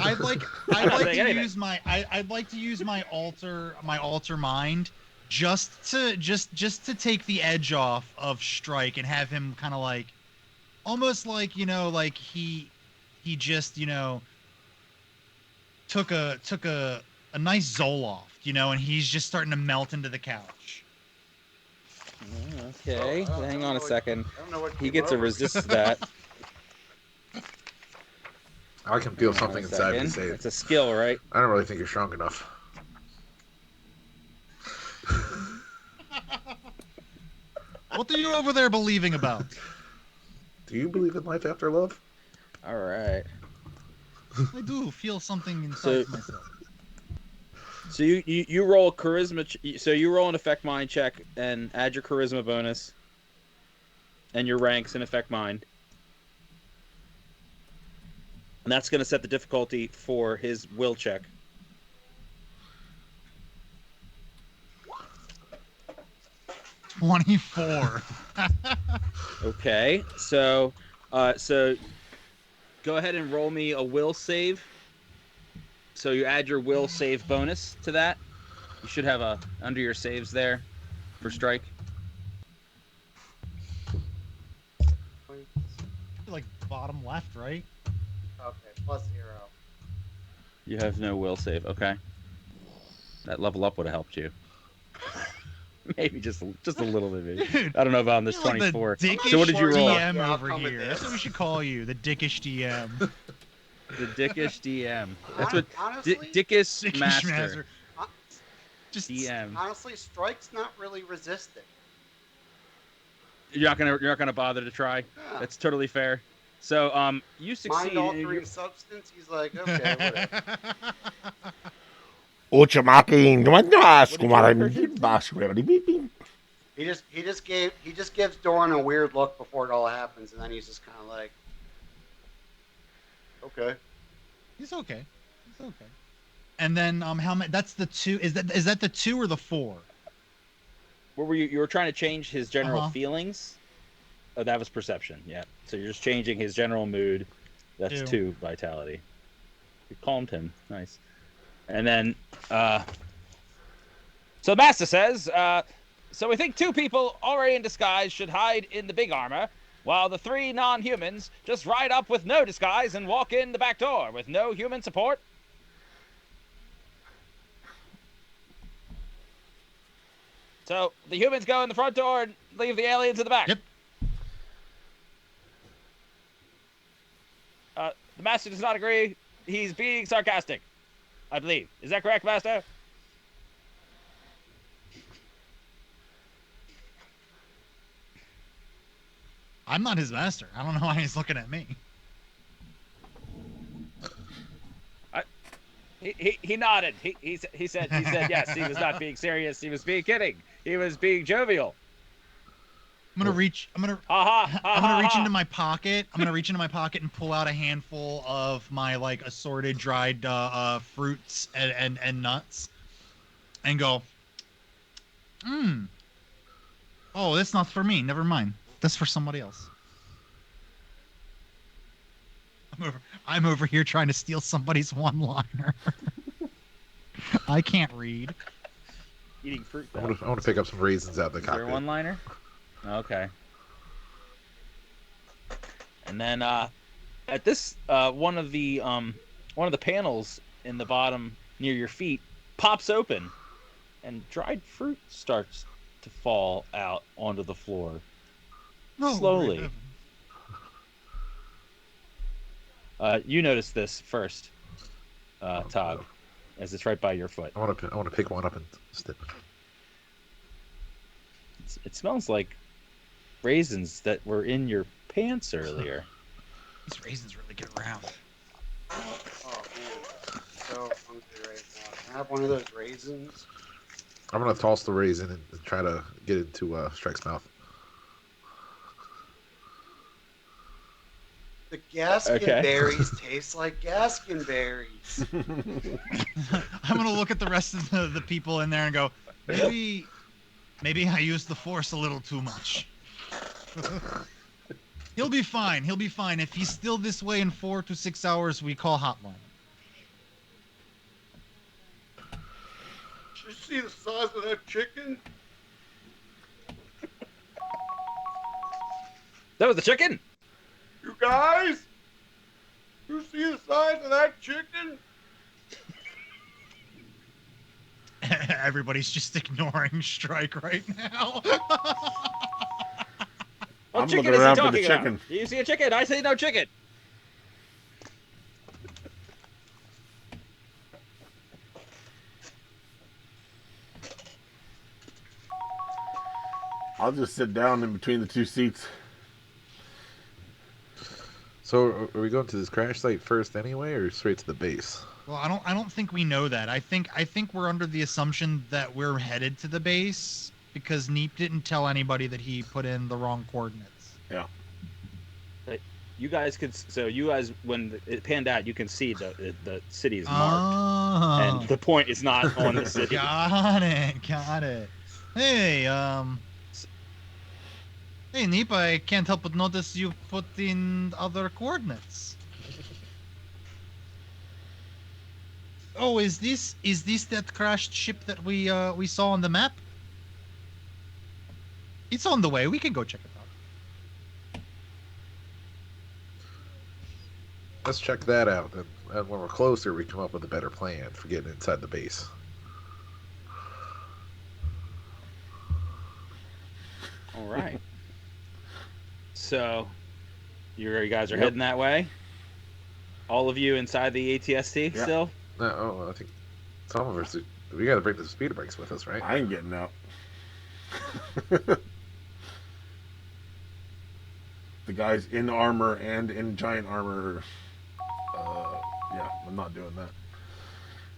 I'd like not to saying anything. use my I'd like to use my alter mind just to take the edge off of Strike and have him kind of like almost like, you know, like he just, you know, took a a nice Zoloft, and he's just starting to melt into the couch. Okay, Oh, I hang don't on know a what- second. I don't know what He came gets a over me. resist to that. I can feel Hang on something a inside me second. say, It's a skill, right? I don't really think you're strong enough. What are you over there believing about? Do you believe in life after love? All right. I do feel something inside So- of myself. So you roll a charisma. So you roll an affect mind check and add your charisma bonus, and your ranks and affect mind, and that's going to set the difficulty for his will check. 24. Okay, so go ahead and roll me a will save. So you add your will save bonus to that. You should have a under your saves there for strike. Like bottom left, right? Okay, +0. You have no will save. Okay, that level up would have helped you. Maybe just a little bit. Maybe. Dude, I don't know about on this you're like the 24. dickish So what did you roll? DM The over outcome of here. this. That's what we should call you, the dickish DM. The dickish DM. That's what Honestly, dickish Dickish master. Just DM. honestly, strike's not really resistant. You're not gonna bother to try. Yeah. That's totally fair. So you succeed. Mind-altering substance. He's like, okay, whatever. Uchamakin, He just gives Doran a weird look before it all happens, and then he's just kind of like, okay. He's okay. He's okay. And then how many? That's the 2. Is that the 2 or the 4? What were you? You were trying to change his general Uh-huh. feelings. Oh, that was perception. Yeah. So you're just changing his general mood. That's 2. 2 vitality. You calmed him. Nice. And then, so the master says, so we think 2 people already in disguise should hide in the big armor, while the 3 non-humans just ride up with no disguise and walk in the back door with no human support. So the humans go in the front door and leave the aliens in the back. Yep. The master does not agree. He's being sarcastic, I believe. Is that correct, master? I'm not his master. I don't know why he's looking at me. He nodded. He said yes. He was not being serious. He was being kidding. He was being jovial. I'm gonna reach. I'm gonna. Ha ha. I'm gonna reach into my pocket. I'm gonna reach into my pocket and pull out a handful of my like assorted dried fruits and nuts, and go. Oh, that's not for me. Never mind. That's for somebody else. I'm over here trying to steal somebody's one-liner. I can't read. Eating fruit. I Though. want to pick up some raisins out of the Is there a cockpit. one-liner? Okay. And then at this one of the panels in the bottom near your feet pops open, and dried fruit starts to fall out onto the floor. No, Slowly. Raven. You notice this first, Tog, no. as it's right by your foot. I want to pick one up and snip it. It smells like raisins that were in your pants earlier. These raisins really get around. Oh man, so hungry right now. Can I have one of those raisins? I'm gonna toss the raisin and try to get it into Strike's mouth. The Gaskin Okay. berries taste like Gaskin berries. I'm gonna look at the rest of the people in there and go, maybe I used the force a little too much. He'll be fine. He'll be fine. If he's still this way in 4 to 6 hours, we call hotline. Did you see the size of that chicken? That was the chicken. You guys? You see the size of that chicken? Everybody's just ignoring Strike right now. What I'm chicken looking is he around for the talking about? chicken. Do you see a chicken? I say no chicken. I'll just sit down in between the two seats. So are we going to this crash site first anyway, or straight to the base? Well, I don't think we know that. I think we're under the assumption that we're headed to the base because Neep didn't tell anybody that he put in the wrong coordinates. Yeah. You guys could. So you guys, when it panned out, you can see the city is marked, Oh, and the point is not on the city. got it. Hey, hey, Neep, I can't help but notice you put in other coordinates. Oh, is this that crashed ship that we saw on the map? It's on the way. We can go check it out. Let's check that out, and when we're closer, we come up with a better plan for getting inside the base. All right. So, you guys are Yep. heading that way. All of you inside the ATST Yeah. still. No, I think some of us. We got to bring the speeder bikes with us, right? I ain't getting out. The guys in armor and in giant armor. Yeah, I'm not doing that.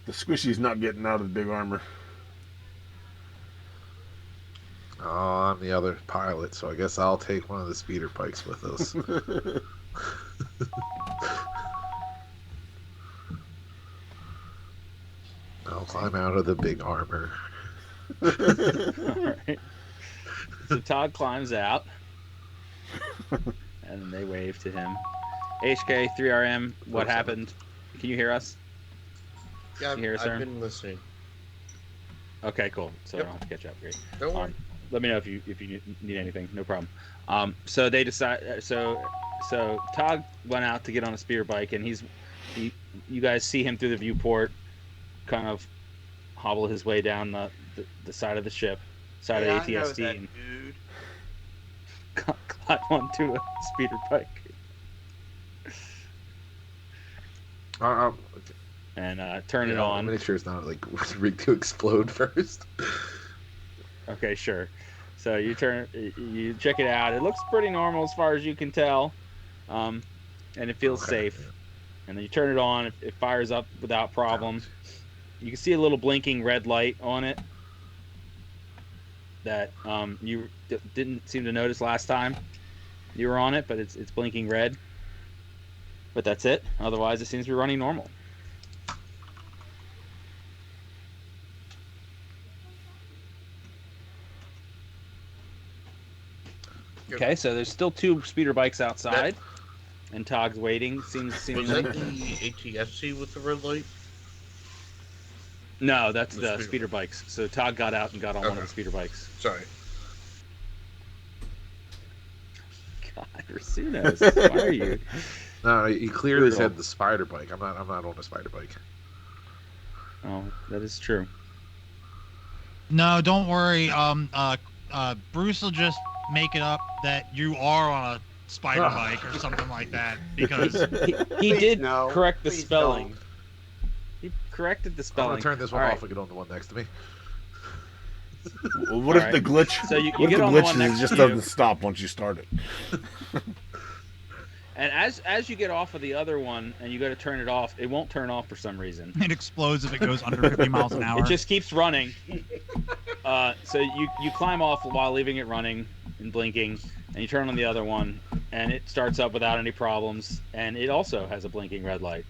The squishy's not getting out of the big armor. Oh, I'm the other pilot, so I guess I'll take one of the speeder bikes with us. I'll climb out of the big armor. All right. So Todd climbs out, and they wave to him. HK 3RM. What happened? Can you hear us? Yeah, You hear us, sir? I've been listening. Okay, cool. So I Yep. don't have to catch up. Great. Don't worry. Let me know if you need anything. No problem. So they decide. So Todd went out to get on a speeder bike, and you guys see him through the viewport, kind of hobble his way down the side of the ship, side Yeah, of I the know ATST, that and dude. climb onto a speeder bike I'll and turn it on. Make sure it's not like rigged to explode first. Okay, sure. So you check it out. It looks pretty normal as far as you can tell, and it feels Okay, safe. And then you turn it on. It fires up without problem. You can see a little blinking red light on it that you didn't seem to notice last time you were on it, but it's blinking red. But that's it. Otherwise, it seems to be running normal. Okay, so there's still two speeder bikes outside, and Togg's waiting. Was Seemingly. that the ATSC with the red light? No, that's The the speeder speeder bikes. So Togg got out and got on one of Okay. the speeder bikes. Sorry. God, Rasunos, why are you? No, he clearly Brutal. said the spider bike. I'm not on a spider bike. Oh, that is true. No, don't worry. Bruce will just make it up that you are on a spider bike or something like that because He Please did no. correct the Please spelling. don't. He corrected the I'm spelling. gonna turn this one All off right. and get on the one next to me. Well, what if Alright. the glitch? So you what if get the on the glitch one is next it just to you. doesn't stop once you start it? And as you get off of the other one and you go to turn it off, it won't turn off for some reason. it explodes if it goes under 50 miles an hour. It just keeps running. So you climb off while leaving it running and blinking, and you turn on the other one, and it starts up without any problems, and it also has a blinking red light.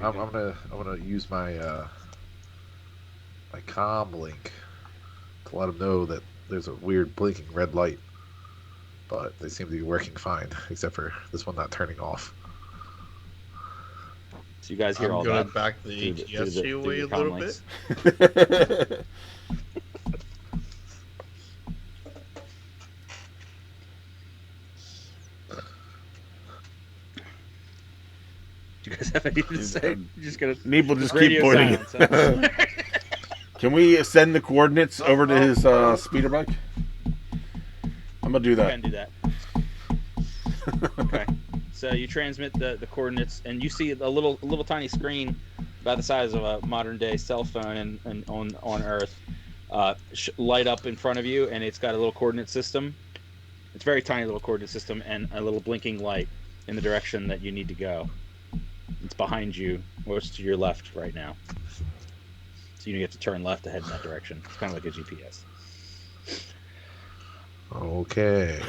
I'm gonna use my my comm link to let them know that there's a weird blinking red light, but they seem to be working fine, except for this one not turning off. So you guys hear I'm all gonna that. back the through ATSC through away your a little comm bit. links. Do you guys have anything to say? You're just gonna Neep will just keep radio pointing. silence, huh? Can we send the coordinates over to his speeder bike? I'm gonna do You that. can do that. Okay. So you transmit the coordinates, and you see a little tiny screen about the size of a modern day cell phone and on Earth light up in front of you, and it's got a little coordinate system. It's a very tiny little coordinate system and a little blinking light in the direction that you need to go. It's behind you, or it's to your left right now. So you have to turn left to head in that direction. It's kind of like a GPS. Okay.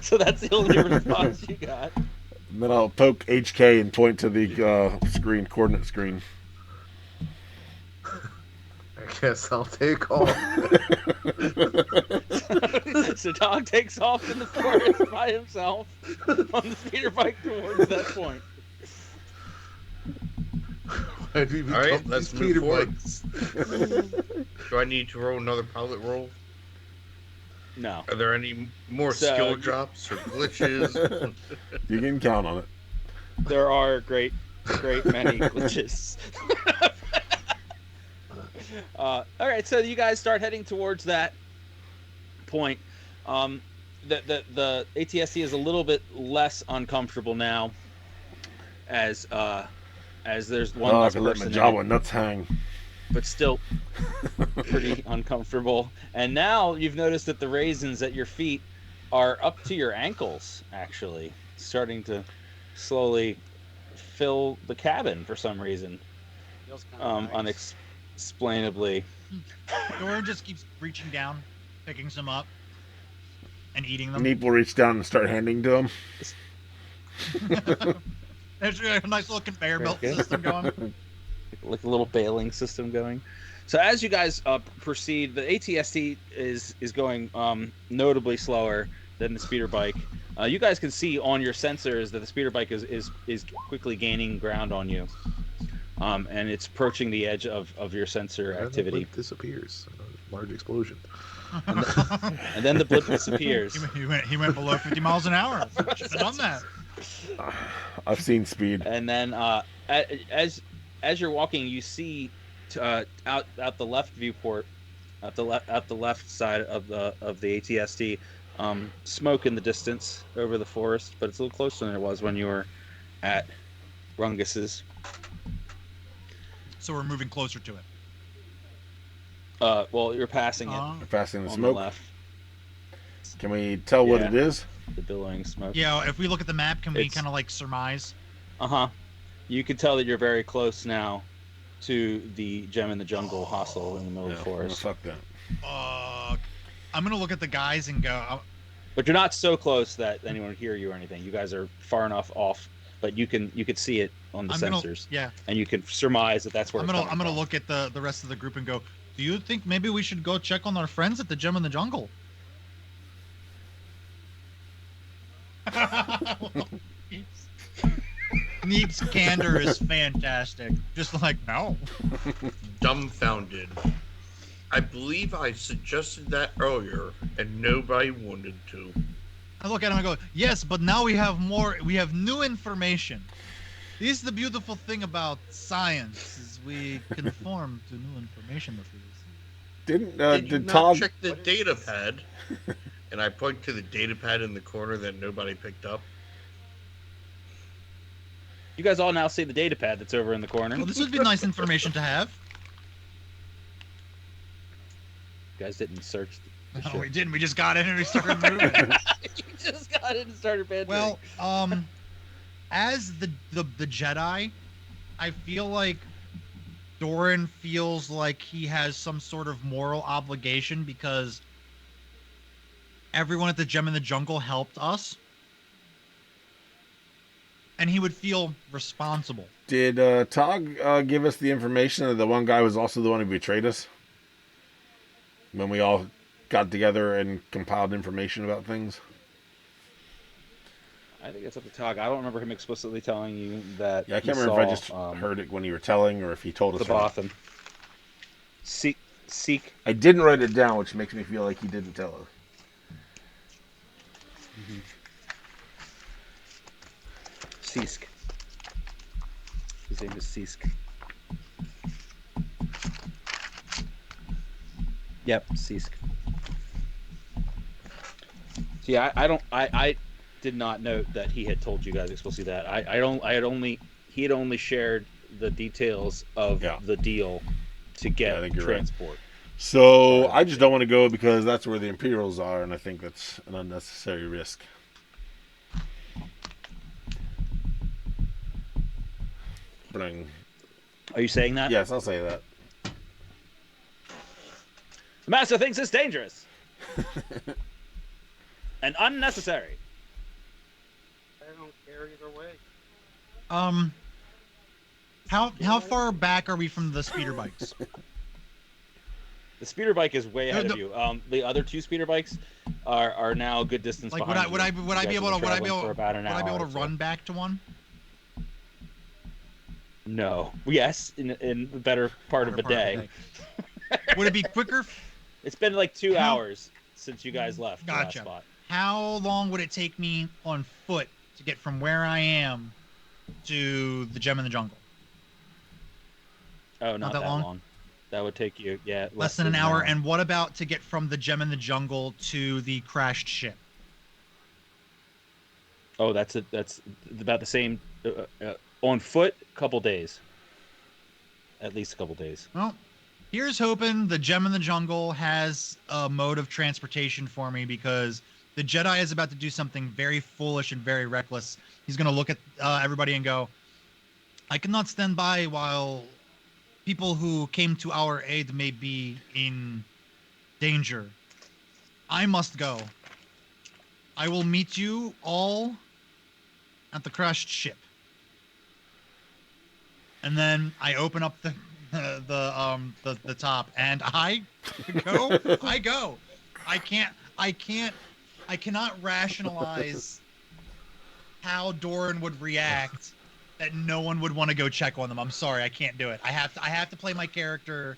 So that's the only response you got. And then I'll poke HK and point to the coordinate screen. I guess I'll take off. So Dog takes off in the forest by himself on the speeder bike towards that point. Why do we All right, become let's these move Peter forward. bikes? Do I need to roll another pilot roll? No. Are there any more So, skill drops or glitches? You can count on it. There are great many glitches. All right, so you guys start heading towards that point. The ATST is a little bit less uncomfortable now, as there's one I less can let my person in Jawa it, nuts hang. but still pretty uncomfortable. And now you've noticed that the raisins at your feet are up to your ankles, actually, starting to slowly fill the cabin for some reason, Feels kinda nice. unexplainably. Doran just keeps reaching down, picking some up, and eating them. Neep will reach down and start handing to him. There's a nice little conveyor belt Okay. system going. Like a little bailing system going. So as you guys proceed, the ATST is going notably slower than the speeder bike. You guys can see on your sensors that the speeder bike is quickly gaining ground on you, and it's approaching the edge of your sensor And then the activity. blip disappears. A large explosion. And then the blip disappears. He went below 50 miles an hour. Should have done that. I've seen speed. And then as you're walking, you see out the left viewport, out the left side of the ATST, smoke in the distance over the forest, but it's a little closer than it was when you were at Rungus's. So we're moving closer to it. Well, you're passing it Passing the on smoke. the left. Can we tell what Yeah. it is? The billowing smoke. Yeah, if we look at the map, can we It's- kind of like surmise? You can tell that you're very close now to the Gem in the Jungle hostel in the middle of the forest. Fuck that. I'm gonna look at the guys and go. But you're not so close that anyone would hear you or anything. You guys are far enough off, but you can see it on the sensors, Yeah, and you can surmise that that's where I'm it's gonna coming from. look at the rest of the group and go. Do you think maybe we should go check on our friends at the Gem in the Jungle? Neep's candor is fantastic. Just like, no. Dumbfounded. I believe I suggested that earlier, and nobody wanted to. I look at him and go, yes, but now we have new information. This is the beautiful thing about science, is we conform to new information that we receive. Did Did you not Tog check the data pad? And I point to the data pad in the corner that nobody picked up. You guys all now see the data pad that's over in the corner. Well, this would be nice information to have. You guys didn't search the No, ship. we didn't. We just got in and we started moving. You just got it and started bantering. Well, as the Jedi, I feel like Doran feels like he has some sort of moral obligation because everyone at the Gem in the Jungle helped us, and he would feel responsible. Did Tog give us the information that the one guy was also the one who betrayed us? When we all got together and compiled information about things? I think it's up to Tog. I don't remember him explicitly telling you that. Yeah, I he can't remember if I saw, just heard it when you were telling or if he told us. the Bothan. Seek. I didn't write it down, which makes me feel like he didn't tell us. Sisk. His name is Sisk. Yep, Sisk. See, I did not note that he had told you guys explicitly that. He had only shared the details of the deal to get I think you're right. transport. So I just don't want to go because that's where the Imperials are, and I think that's an unnecessary risk. Are you saying that? Yes, I'll say that. The master thinks it's dangerous and unnecessary. I don't care either way. How far back are we from the speeder bikes? The speeder bike is way ahead of you. The other two speeder bikes are now a good distance Like behind would I be able to run back to one? No. Yes, in the better part of the day. Would it be quicker? It's been like 2 hours since you guys left the last Gotcha. spot. How long would it take me on foot to get from where I am to the gem in the jungle? Oh, not that long. That would take you, less than an hour. And what about to get from the gem in the jungle to the crashed ship? Oh, that's about the same. On foot, couple days. At least a couple days. Well, here's hoping the gem in the jungle has a mode of transportation for me, because the Jedi is about to do something very foolish and very reckless. He's going to look at everybody and go, I cannot stand by while people who came to our aid may be in danger. I must go. I will meet you all at the crashed ship. And then I open up the top and I go. I cannot rationalize how Doran would react that no one would want to go check on them. I'm sorry, I can't do it. I have to play my character.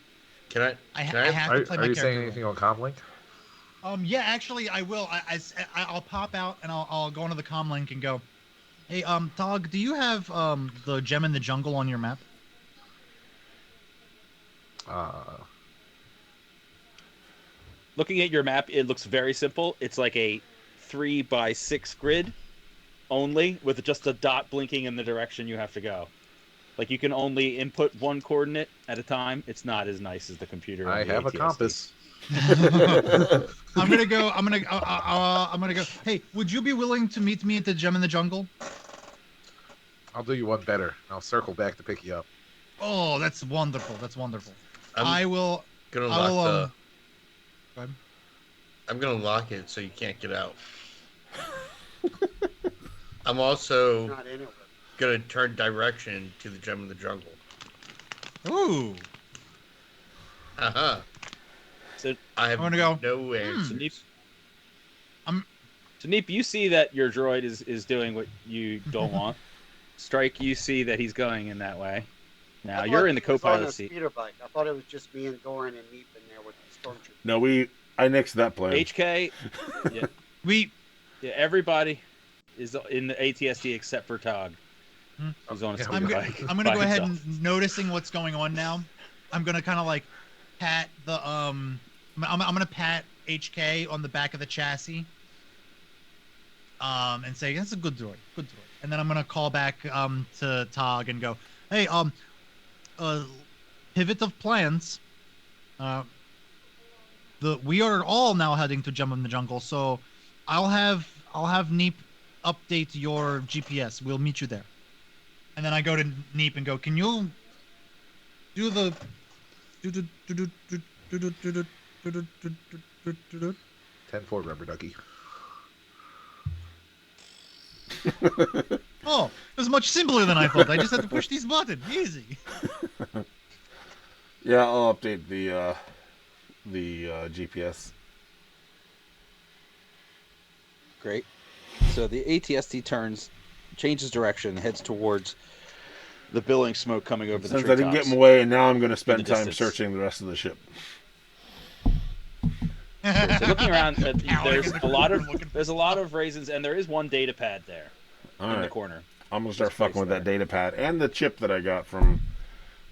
Are you saying anything on Comlink? Yeah, actually, I will. I'll pop out and I'll go into the Comlink and go, hey, Tog, do you have the gem in the jungle on your map? Looking at your map, it looks very simple. It's like a 3x6 grid only, with just a dot blinking in the direction you have to go. Like, you can only input one coordinate at a time. It's not as nice as the computer. I have a compass. I'm gonna go. Hey, would you be willing to meet me at the gem in the jungle? I'll do you one better. I'll circle back to pick you up. Oh, that's wonderful. That's wonderful. I'm gonna lock it so you can't get out. I'm also gonna turn direction to the gem in the jungle. Ooh. So I have no answer. Taneep, you see that your droid is doing what you don't want. Strike, you see that he's going in that way. Now you're in the co-pilot seat. Bike. I thought it was just me and Doran and Neep in there with the stormtroopers. No, I nixed that plan. HK, everybody is in the ATSD except for Tog. Who's on a speeder bike. I'm gonna go ahead and noticing what's going on now. I'm gonna kind of like pat the I'm gonna pat HK on the back of the chassis. And say that's a good droid. And then I'm gonna call back to Tog and go, hey, pivot of plans. We are all now heading to Gem in the Jungle, so I'll have Neep update your GPS. We'll meet you there. And then I go to Neep and go, can you do the 10-4 rubber ducky. Oh, it was much simpler than I thought. I just had to push these buttons. Easy. Yeah, I'll update the GPS. Great. So the ATST changes direction, heads towards the billowing smoke coming over the treetops. Since I didn't get him away, and now I'm going to spend time searching the rest of the ship. So looking around, there's a lot of raisins, and there is one data pad there in the corner. I'm gonna start This fucking place with that there. data pad and the chip that I got from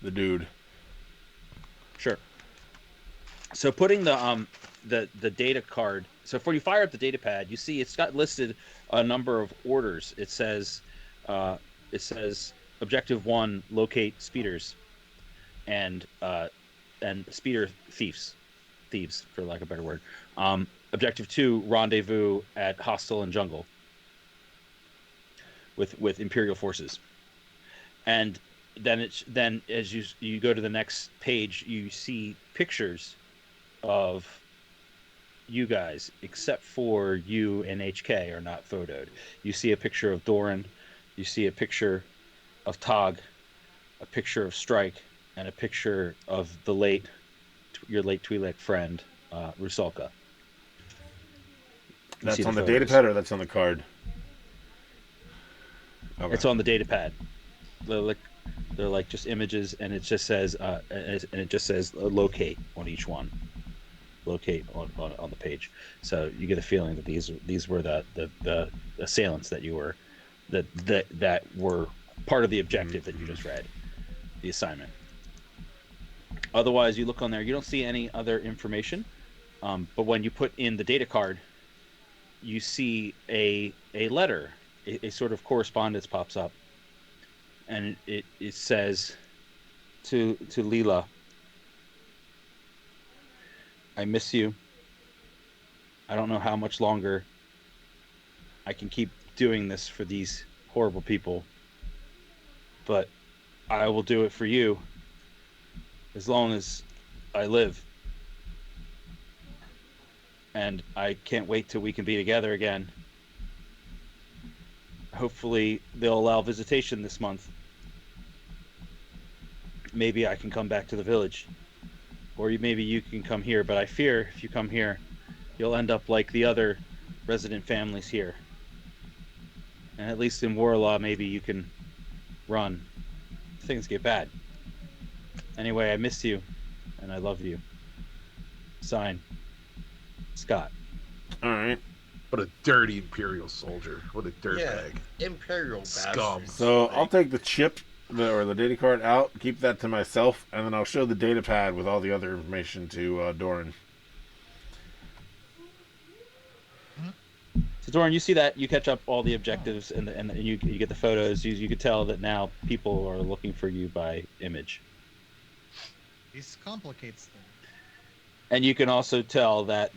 the dude. Sure. So putting the data card. So before you fire up the data pad, you see it's got listed a number of orders. Uh, it says objective 1, locate speeders, and speeder thieves for lack of a better word. Objective 2, rendezvous at hostile and jungle with Imperial forces. And then as you go to the next page, you see pictures of you guys, except for you and HK are not photoed. You see a picture of Doran, you see a picture of Tog, a picture of Strike, and a picture of your late Twi'lek friend, Rusalka. You see That's on the data photos. pad or that's on the card? Okay. It's on the data pad. They're like just images, and it just says locate on each one. Locate on the page. So you get a feeling that these were the assailants that you were that were part of the objective that you just read, the assignment. Otherwise, you look on there, you don't see any other information. But when you put in the data card, you see a letter, a sort of correspondence pops up, and it says to Leela, I miss you. I don't know how much longer I can keep doing this for these horrible people, but I will do it for you as long as I live. And I can't wait till we can be together again. Hopefully they'll allow visitation this month. Maybe I can come back to the village. Or maybe you can come here, but I fear if you come here, you'll end up like the other resident families here. And at least in Warlaw, maybe you can run. Things get bad. Anyway, I miss you, and I love you. Sign, Scott. All right. What a dirty Imperial soldier. What a dirtbag. Imperial Scum. bastards. So I'll take the chip or the data card out, keep that to myself, and then I'll show the data pad with all the other information to Doran. So Doran, you see that, you catch up all the objectives, and you get the photos. You could tell that now people are looking for you by image. This complicates things. And you can also tell that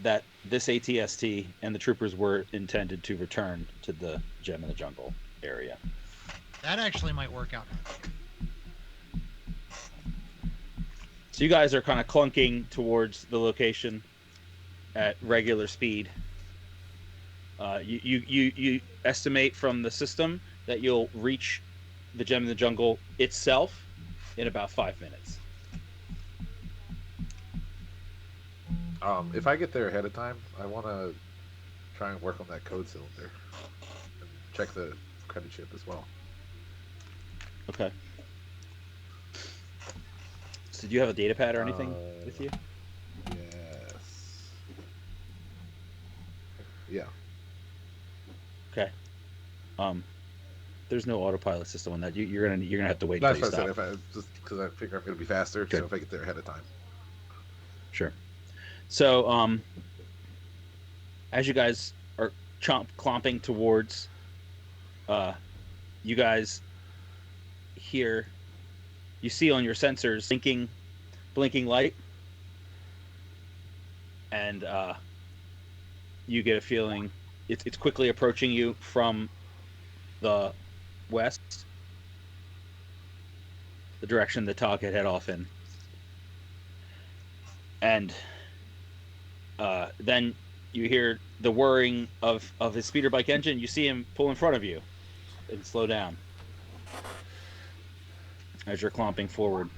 this ATST and the troopers were intended to return to the Gem in the Jungle area. That actually might work out. So you guys are kind of clunking towards the location at regular speed. You estimate from the system that you'll reach the Gem in the Jungle itself in about 5 minutes. If I get there ahead of time, I want to try and work on that code cylinder and check the credit chip as well. Okay. So do you have a data pad or anything with you? Yes. Yeah. Okay. There's no autopilot system on that. You're gonna have to wait That's until what I you said. stop. If I just because I figure I'm going to be faster, Okay. so if I get there ahead of time. Sure. So, as you guys are clomping towards, you guys hear, you see on your sensors blinking light, and you get a feeling it's quickly approaching you from the west, the direction the Tog had head off in. And then you hear the whirring of his speeder bike engine. You see him pull in front of you and slow down as you're clomping forward.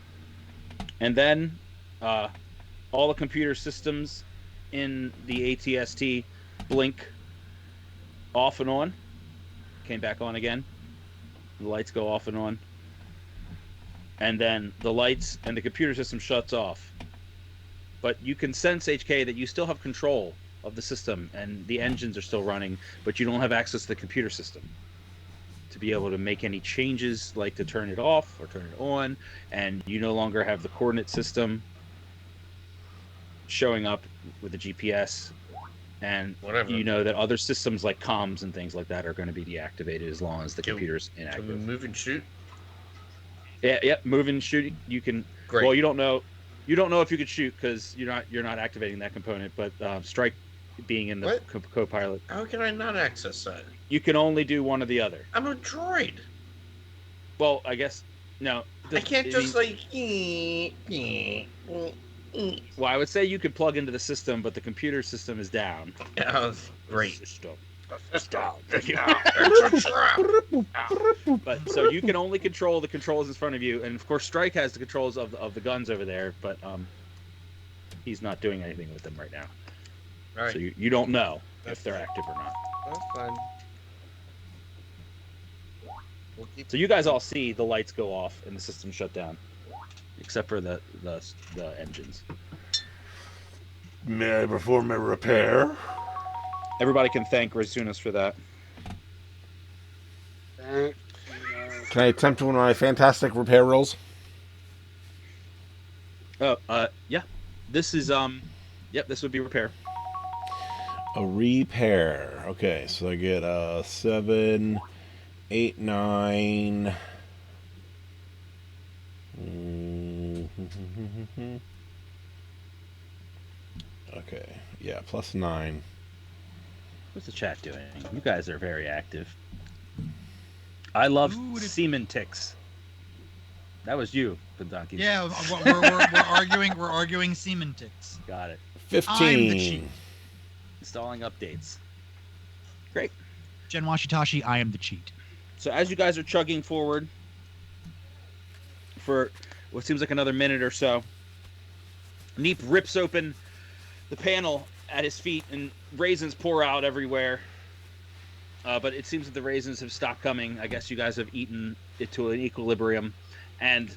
And then all the computer systems in the ATST blink off and on. Came back on again. The lights go off and on. And then the lights and the computer system shuts off. But you can sense, HK, that you still have control of the system, and the engines are still running, but you don't have access to the computer system. to be able to make any changes, like to turn it off or turn it on, and you no longer have the coordinate system showing up with the GPS, and Whatever. you know that other systems like comms and things like that are going to be deactivated as long as the computer's Can we inactive. move and shoot? Yeah, move and shoot. You can. Great. Well, you don't know if you could shoot because you're not activating that component. But strike, being in the What? co-pilot, How can I not access that? you can only do one or the other. I'm a droid. Well, I guess no. I can't just like. Well, I would say you could plug into the system, but the computer system is down. Yeah, great. System. Stop. It's a trap. But so you can only control the controls in front of you, and of course Strike has the controls of the guns over there, but he's not doing anything with them right now. All right. So you don't know if they're active or not. That's fine. We'll keep So you guys all see the lights go off and the system shut down, except for the engines. May I perform a repair? Everybody can thank Razunas for that. Thank you. Can I attempt one of my fantastic repair rolls? Oh, yeah. This is yep, this would be repair. A repair. Okay, so I get 7, 8, 9. Okay, yeah, plus 9. What's the chat doing? You guys are very active. I love semen ticks. That was you, Donkey. Yeah, we're arguing. We're arguing semantics. Got it. 15. I'm the cheat. Installing updates. Great. Gen Washitashi, I am the cheat. So as you guys are chugging forward for what seems like another minute or so, Neep rips open the panel at his feet and raisins pour out everywhere. But it seems that the raisins have stopped coming. I guess you guys have eaten it to an equilibrium. And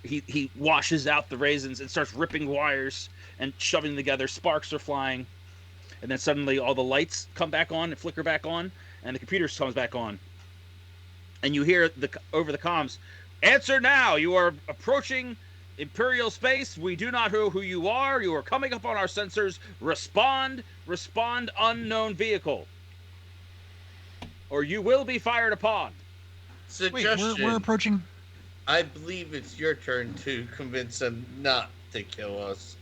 he washes out the raisins and starts ripping wires and shoving them together. Sparks are flying. And then suddenly all the lights come back on and flicker back on. And the computer comes back on. And you hear over the comms, "Answer now! You are approaching Imperial space. We do not know who you are. You are coming up on our sensors. Respond. Respond, unknown vehicle. Or you will be fired upon." Wait, Suggestion. we're approaching. I believe it's your turn to convince them not to kill us.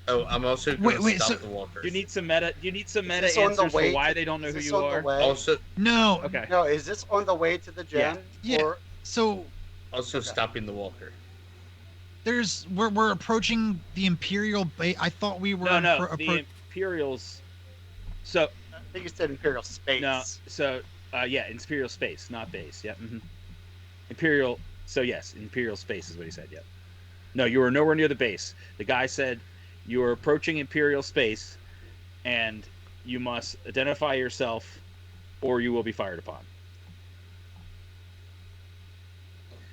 Oh, I'm also going to stop the walkers. You need some meta this answers on the for way why to- they don't know is who this you on the are. way? Also, No. Okay. No, is this on the way to the gen? Yeah. Or So also Okay. stopping the walker. we're approaching the Imperial base. I thought we were. No, the Imperials. So I think you said Imperial space. no, so yeah, Imperial space, not base. Yeah. Imperial. So yes, Imperial space is what he said. Yeah. No, you were nowhere near the base. The guy said you are approaching Imperial space, and you must identify yourself, or you will be fired upon.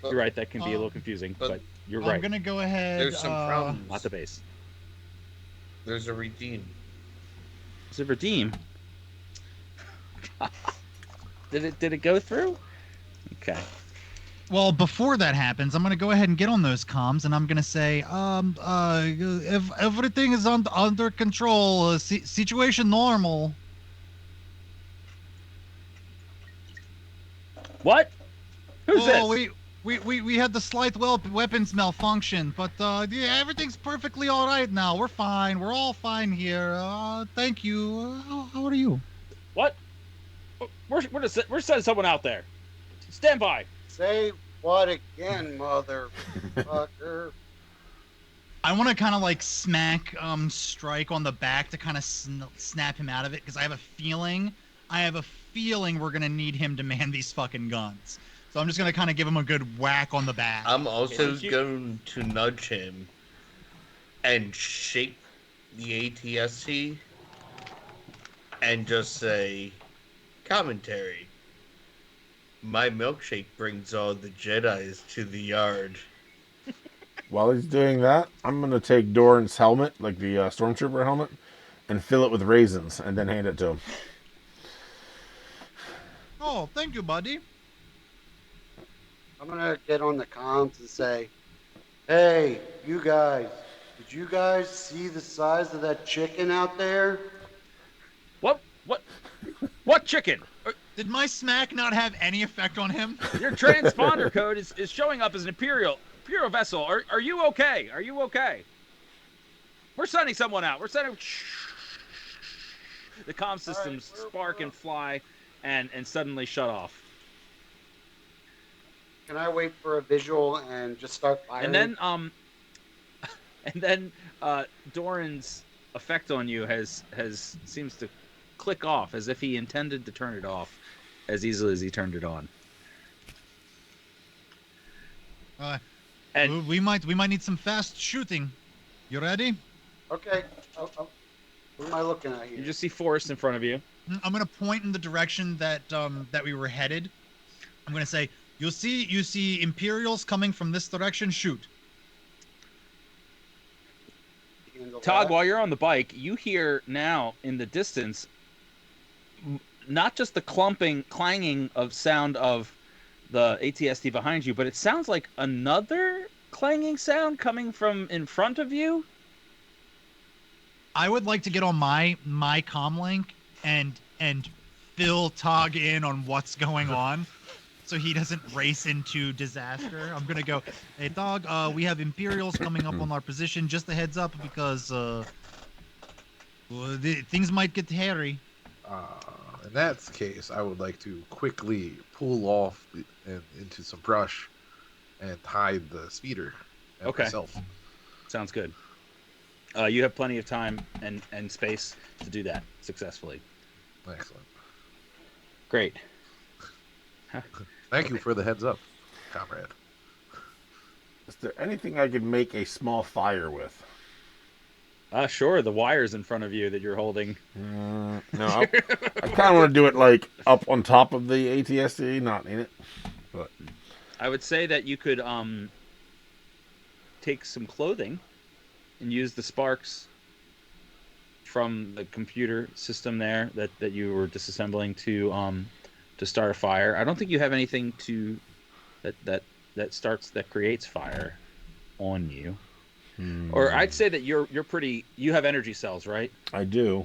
You're right. That can be a little confusing, but you're I'm right. gonna go ahead. There's some problems. Not the base. There's a redeem. Is it redeem? Did it go through? Okay. Well, before that happens, I'm gonna go ahead and get on those comms, and I'm gonna say, if everything is under control, situation normal. What? Who's this? We had the slight weapons malfunction, but yeah, everything's perfectly all right now. We're fine. We're all fine here. Thank you. How are you? What? We're sending someone out there. Stand by. Say what again, motherfucker? I want to kind of like smack Strike on the back to kind of snap him out of it because I have a feeling we're gonna need him to man these fucking guns. So I'm just gonna kind of give him a good whack on the back. I'm also Okay. going to nudge him and shake the ATST and just say, commentary. My milkshake brings all the Jedis to the yard. While he's doing that, I'm gonna take Doran's helmet, like the stormtrooper helmet, and fill it with raisins, and then hand it to him. Oh, thank you, buddy. I'm gonna get on the comms and say, "Hey, you guys, did you guys see the size of that chicken out there?" What chicken? Did my smack not have any effect on him? Your transponder code is showing up as an Imperial vessel. Are you okay? Are you okay? We're sending someone out. We're sending. The comm systems spark and fly, and suddenly shut off. Can I wait for a visual and just start firing? And then Doran's effect on you seems to click off, as if he intended to turn it off as easily as he turned it on. And we might need some fast shooting. You ready? Okay. What am I looking at here? You just see forest in front of you. I'm gonna point in the direction that we were headed. I'm gonna say, you see Imperials coming from this direction. Shoot. Tog, while you're on the bike, you hear now in the distance not just the clanging of sound of the ATST behind you, but it sounds like another clanging sound coming from in front of you. I would like to get on my comm link and fill Tog in on what's going on, so he doesn't race into disaster. I'm gonna go, hey Tog, we have Imperials coming up on our position. Just a heads up, because things might get hairy. In that case, I would like to quickly pull off into some brush and hide the speeder and myself. Sounds good. You have plenty of time and space to do that successfully. Excellent. Great. Thank you for the heads up, comrade. Is there anything I could make a small fire with? Sure. The wires in front of you that you're holding. No, I kind of want to do it like up on top of the ATSD, not in it. But I would say that you could take some clothing and use the sparks from the computer system there that you were disassembling to start a fire. I don't think you have anything that creates fire on you. Or I'd say that you're pretty. You have energy cells, right? I do.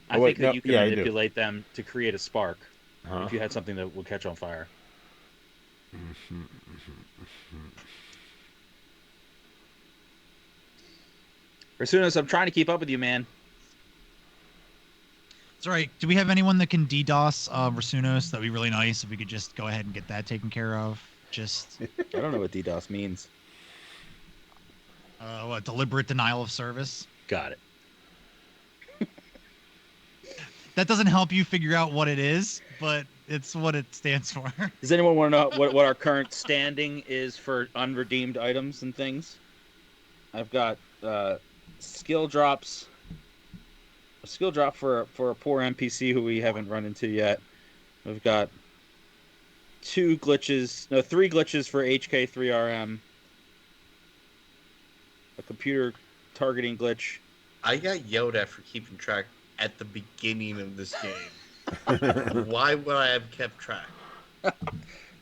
I think that you can manipulate them to create a spark. If you had something that would catch on fire. Rasunos, I'm trying to keep up with you, man. It's all right. Do we have anyone that can DDoS Rasunos? That'd be really nice if we could just go ahead and get that taken care of. Just I don't know what DDoS means. What, deliberate denial of service? Got it. That doesn't help you figure out what it is, but it's what it stands for. Does anyone want to know what our current standing is for unredeemed items and things? I've got skill drops. A skill drop for a poor NPC who we haven't run into yet. We've got 3 glitches for HK3RM. A computer targeting glitch. I got yelled at for keeping track at the beginning of this game. Why would I have kept track?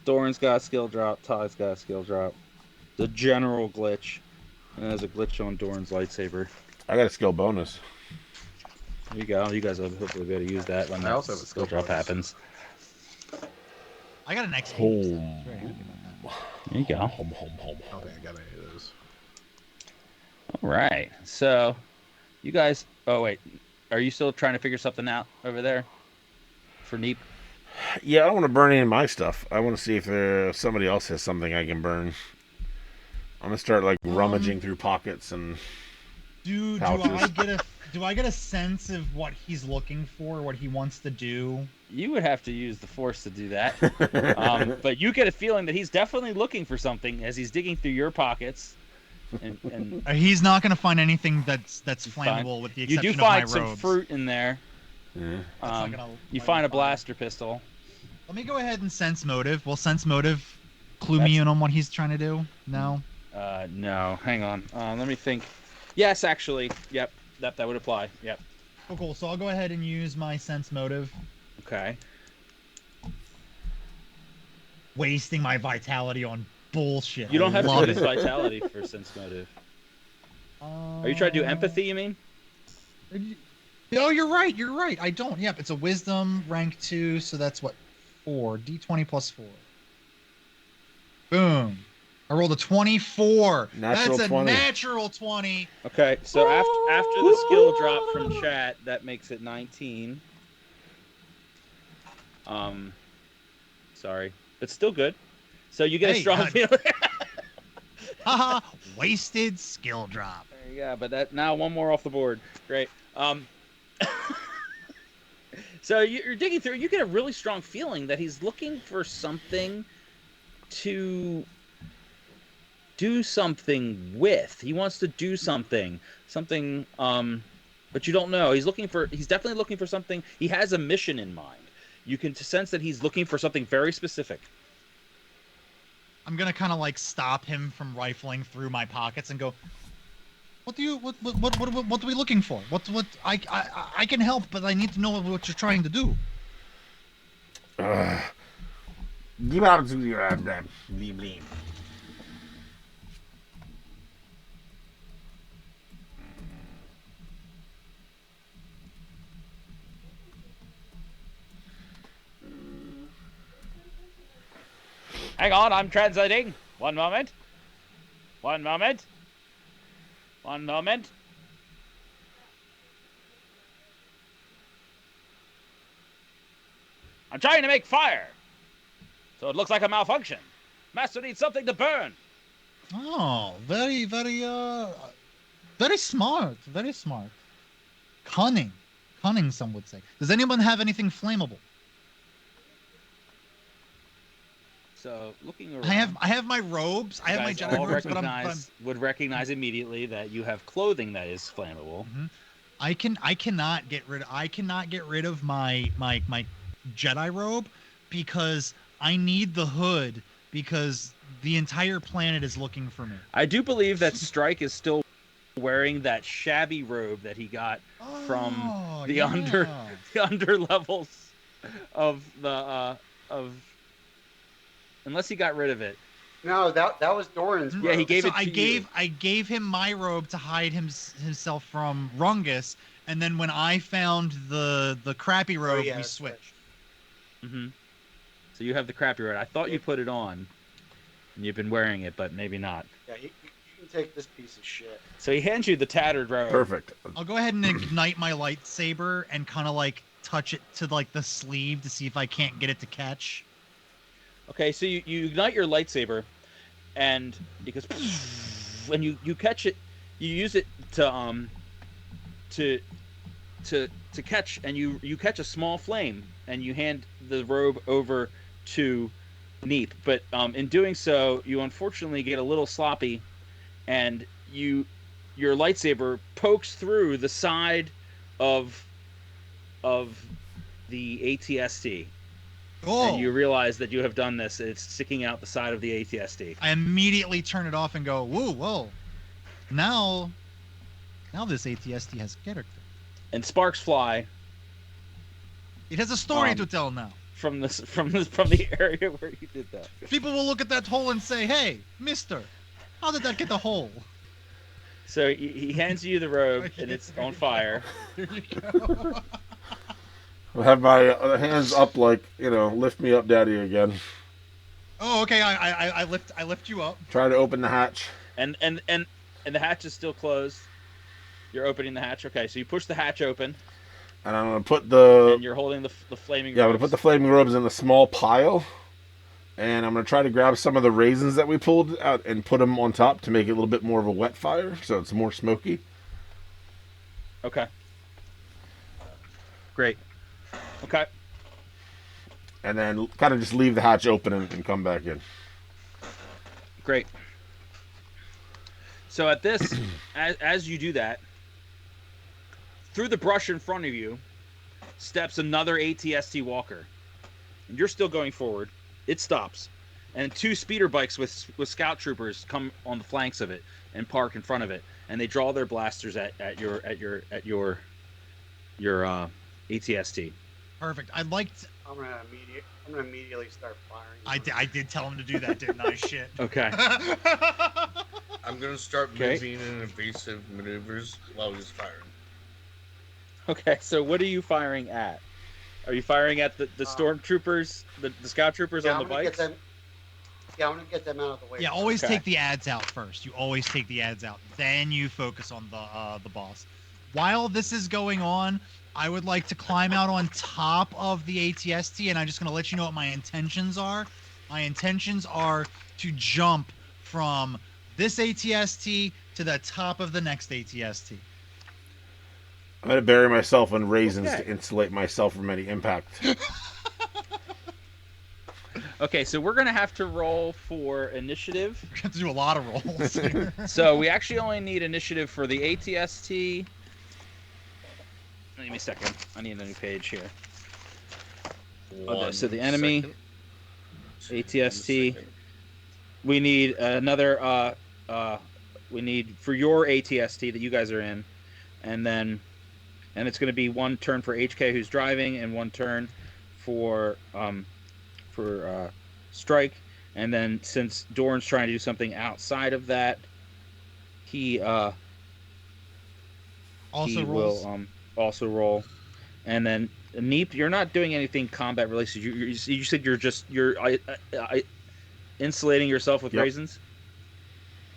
Doran's got a skill drop. Todd's got a skill drop. The general glitch. And there's a glitch on Doran's lightsaber. I got a skill bonus. There you go. You guys will hopefully be able to use that when I that also have a skill skill drop bonus. happens. I got an XP. Home. Very happy about that. There you go. Home. I don't think I got any of those. All right. So, you guys. Oh wait, are you still trying to figure something out over there for Neep? Yeah, I don't want to burn any of my stuff. I want to see if somebody else has something I can burn. I'm gonna start like rummaging through pockets and. Do I get a sense of what he's looking for, what he wants to do? You would have to use the force to do that. But you get a feeling that he's definitely looking for something as he's digging through your pockets. And He's not going to find anything that's flammable, with the you exception do find of my some robes. fruit in there. Yeah. That's not gonna You light find a fire. blaster pistol. Let me go ahead and sense motive. Will sense motive clue me in on what he's trying to do? No. No. Hang on. Let me think. Yes, actually. Yep. That would apply. Yep. Oh, cool. So I'll go ahead and use my sense motive, Okay. wasting my vitality on bullshit. You don't have to love use it. vitality for sense motive. Are you trying to do empathy? You mean? Oh, you're right. You're right. I don't. Yep. It's a wisdom rank 2, so that's what 4. D20 plus 4. Boom. I rolled a 24. Natural That's a 20. natural 20. Okay. So after the skill drop from chat, that makes it 19. Sorry, but still good. So you get a strong feeling. Haha. Wasted skill drop. Yeah, but that now one more off the board. Great. So you're digging through. You get a really strong feeling that he's looking for something to do something with. He wants to do something, but you don't know. He's definitely looking for something. He has a mission in mind. You can sense that he's looking for something very specific. I'm gonna kind of like stop him from rifling through my pockets and go, what are we looking for? What I can help, but I need to know what you're trying to do. Give out to your bleem. Hang on, I'm translating. One moment. One moment. One moment. I'm trying to make fire. So it looks like a malfunction. Master needs something to burn. Oh, very smart. Very smart. Cunning. Cunning, some would say. Does anyone have anything flammable? So looking around, I have my robes. I have my Jedi robes, but I'm would recognize immediately that you have clothing that is flammable. Mm-hmm. I cannot get rid of my Jedi robe because I need the hood because the entire planet is looking for me. I do believe that Strike is still wearing that shabby robe that he got from the under levels of the unless he got rid of it. No, that was Doran's robe. Yeah, he gave it to you. I gave him my robe to hide himself from Rungus, and then when I found the crappy robe, we switched. Mm-hmm. So you have the crappy robe. I thought you put it on, and you've been wearing it, but maybe not. Yeah, you can take this piece of shit. So he hands you the tattered robe. Perfect. I'll go ahead and ignite my lightsaber and kind of like touch it to like the sleeve to see if I can't get it to catch. Okay, so you ignite your lightsaber, and it goes, and you catch it. You use it to catch, and you catch a small flame, and you hand the robe over to Neep. But in doing so, you unfortunately get a little sloppy, and your lightsaber pokes through the side of the ATST. Oh. And you realize that you have done this. It's sticking out the side of the ATST. I immediately turn it off and go, whoa. Now this ATST has character. And sparks fly. It has a story to tell now. From the area where you did that. People will look at that hole and say, "Hey, mister, how did that get the hole?" So he hands you the robe, and it's on fire. There you go. I'll have my hands up like, lift me up, daddy, again. Oh, okay. I lift you up. Try to open the hatch. And the hatch is still closed. You're opening the hatch. Okay, so you push the hatch open. And I'm going to put the... And you're holding the flaming robes. Yeah, I'm going to put the flaming robes in a small pile. And I'm going to try to grab some of the raisins that we pulled out and put them on top to make it a little bit more of a wet fire, so it's more smoky. Okay. Great. Okay. And then kind of just leave the hatch open and come back in. Great. So at this, as you do that, through the brush in front of you steps another ATST walker. And you're still going forward. It stops. and 2 speeder bikes with scout troopers come on the flanks of it and park in front of it, and they draw their blasters at your ATST. Perfect. I'm gonna immediately start firing. I did tell him to do that, didn't I? Shit. Okay. I'm gonna start Okay. moving in evasive maneuvers while he's firing. Okay, so what are you firing at? Are you firing at the stormtroopers, the scout troopers on the bikes? I'm gonna get them out of the way. Yeah, always Okay. take the ads out first. You always take the ads out, then you focus on the boss. While this is going on, I would like to climb out on top of the ATST, and I'm just gonna let you know what my intentions are. My intentions are to jump from this ATST to the top of the next ATST. I'm gonna bury myself in raisins Okay. to insulate myself from any impact. Okay, so we're gonna have to roll for initiative. We're gonna have to do a lot of rolls here. So we actually only need initiative for the ATST. Give me a second. I need a new page here. Okay, so the enemy, ATST. We need another. We need for your ATST that you guys are in, and it's going to be 1 turn for HK who's driving, and 1 turn for Strike, and then since Dorn's trying to do something outside of that, he Also he rolls. will also roll, and then Neep, you're not doing anything combat related. You said you're insulating yourself with Yep. raisins.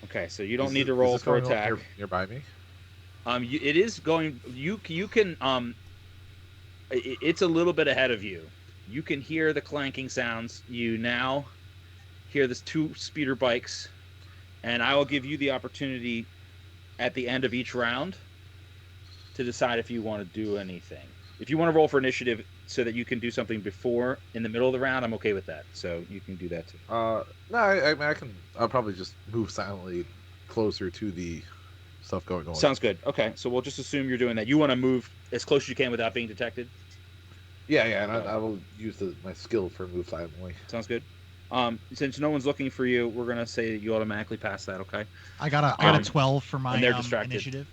Okay, so you don't Is need it- to is roll this for going on attack. nearby me. It is going. You can it's a little bit ahead of you. You can hear the clanking sounds. You now hear this 2 speeder bikes, and I will give you the opportunity at the end of each round to decide if you want to do anything. If you want to roll for initiative so that you can do something before in the middle of the round, I'm okay with that. So you can do that too. No, I mean, I'll probably just move silently closer to the stuff going on. Sounds good. Okay, so we'll just assume you're doing that. You want to move as close as you can without being detected. Yeah, and I will use my skill for move silently. Sounds good. Since no one's looking for you, we're gonna say that you automatically pass that. Okay. I got a Um, 12 for my and they're distracted. initiative.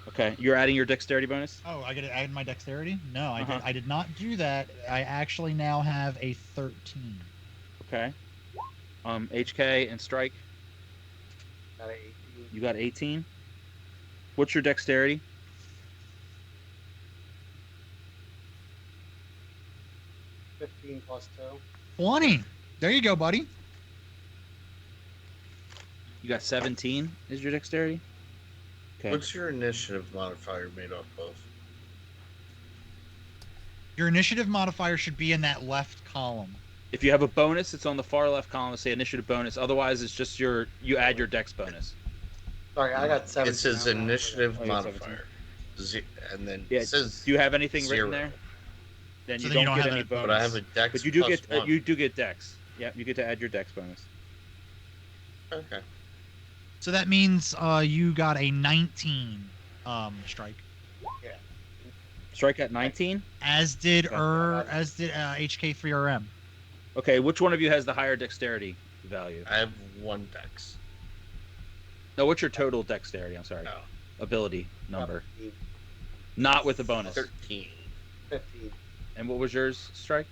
Okay. You're adding your dexterity bonus. Oh, I got to add my dexterity? No, Uh-huh. I did not do that. I actually now have a 13. Okay. HK and Strike. Got an 18. You got 18. What's your dexterity? 15 plus 2. 20. There you go, buddy. You got 17. Is your dexterity? Okay. What's your initiative modifier made up of? Your initiative modifier should be in that left column. If you have a bonus, it's on the far left column. Say initiative bonus. Otherwise, it's just you add your dex bonus. Sorry, I got 17. It says I'm not initiative Oh, you got modifier. And then Yeah. it says Do you have anything 0. written there? Then So you then you don't don't get have any it, bonus. But I have a dex But you do plus get 1. you do get dex. Yeah, you get to add your dex bonus. Okay. So that means you got a 19 strike. Strike at 19. As did Okay. as did HK3RM. Okay, which one of you has the higher dexterity value? I have 1 dex. No, what's your total dexterity? I'm sorry. No. Ability number. 15. Not with the bonus. 13. 15. And what was yours, Strike?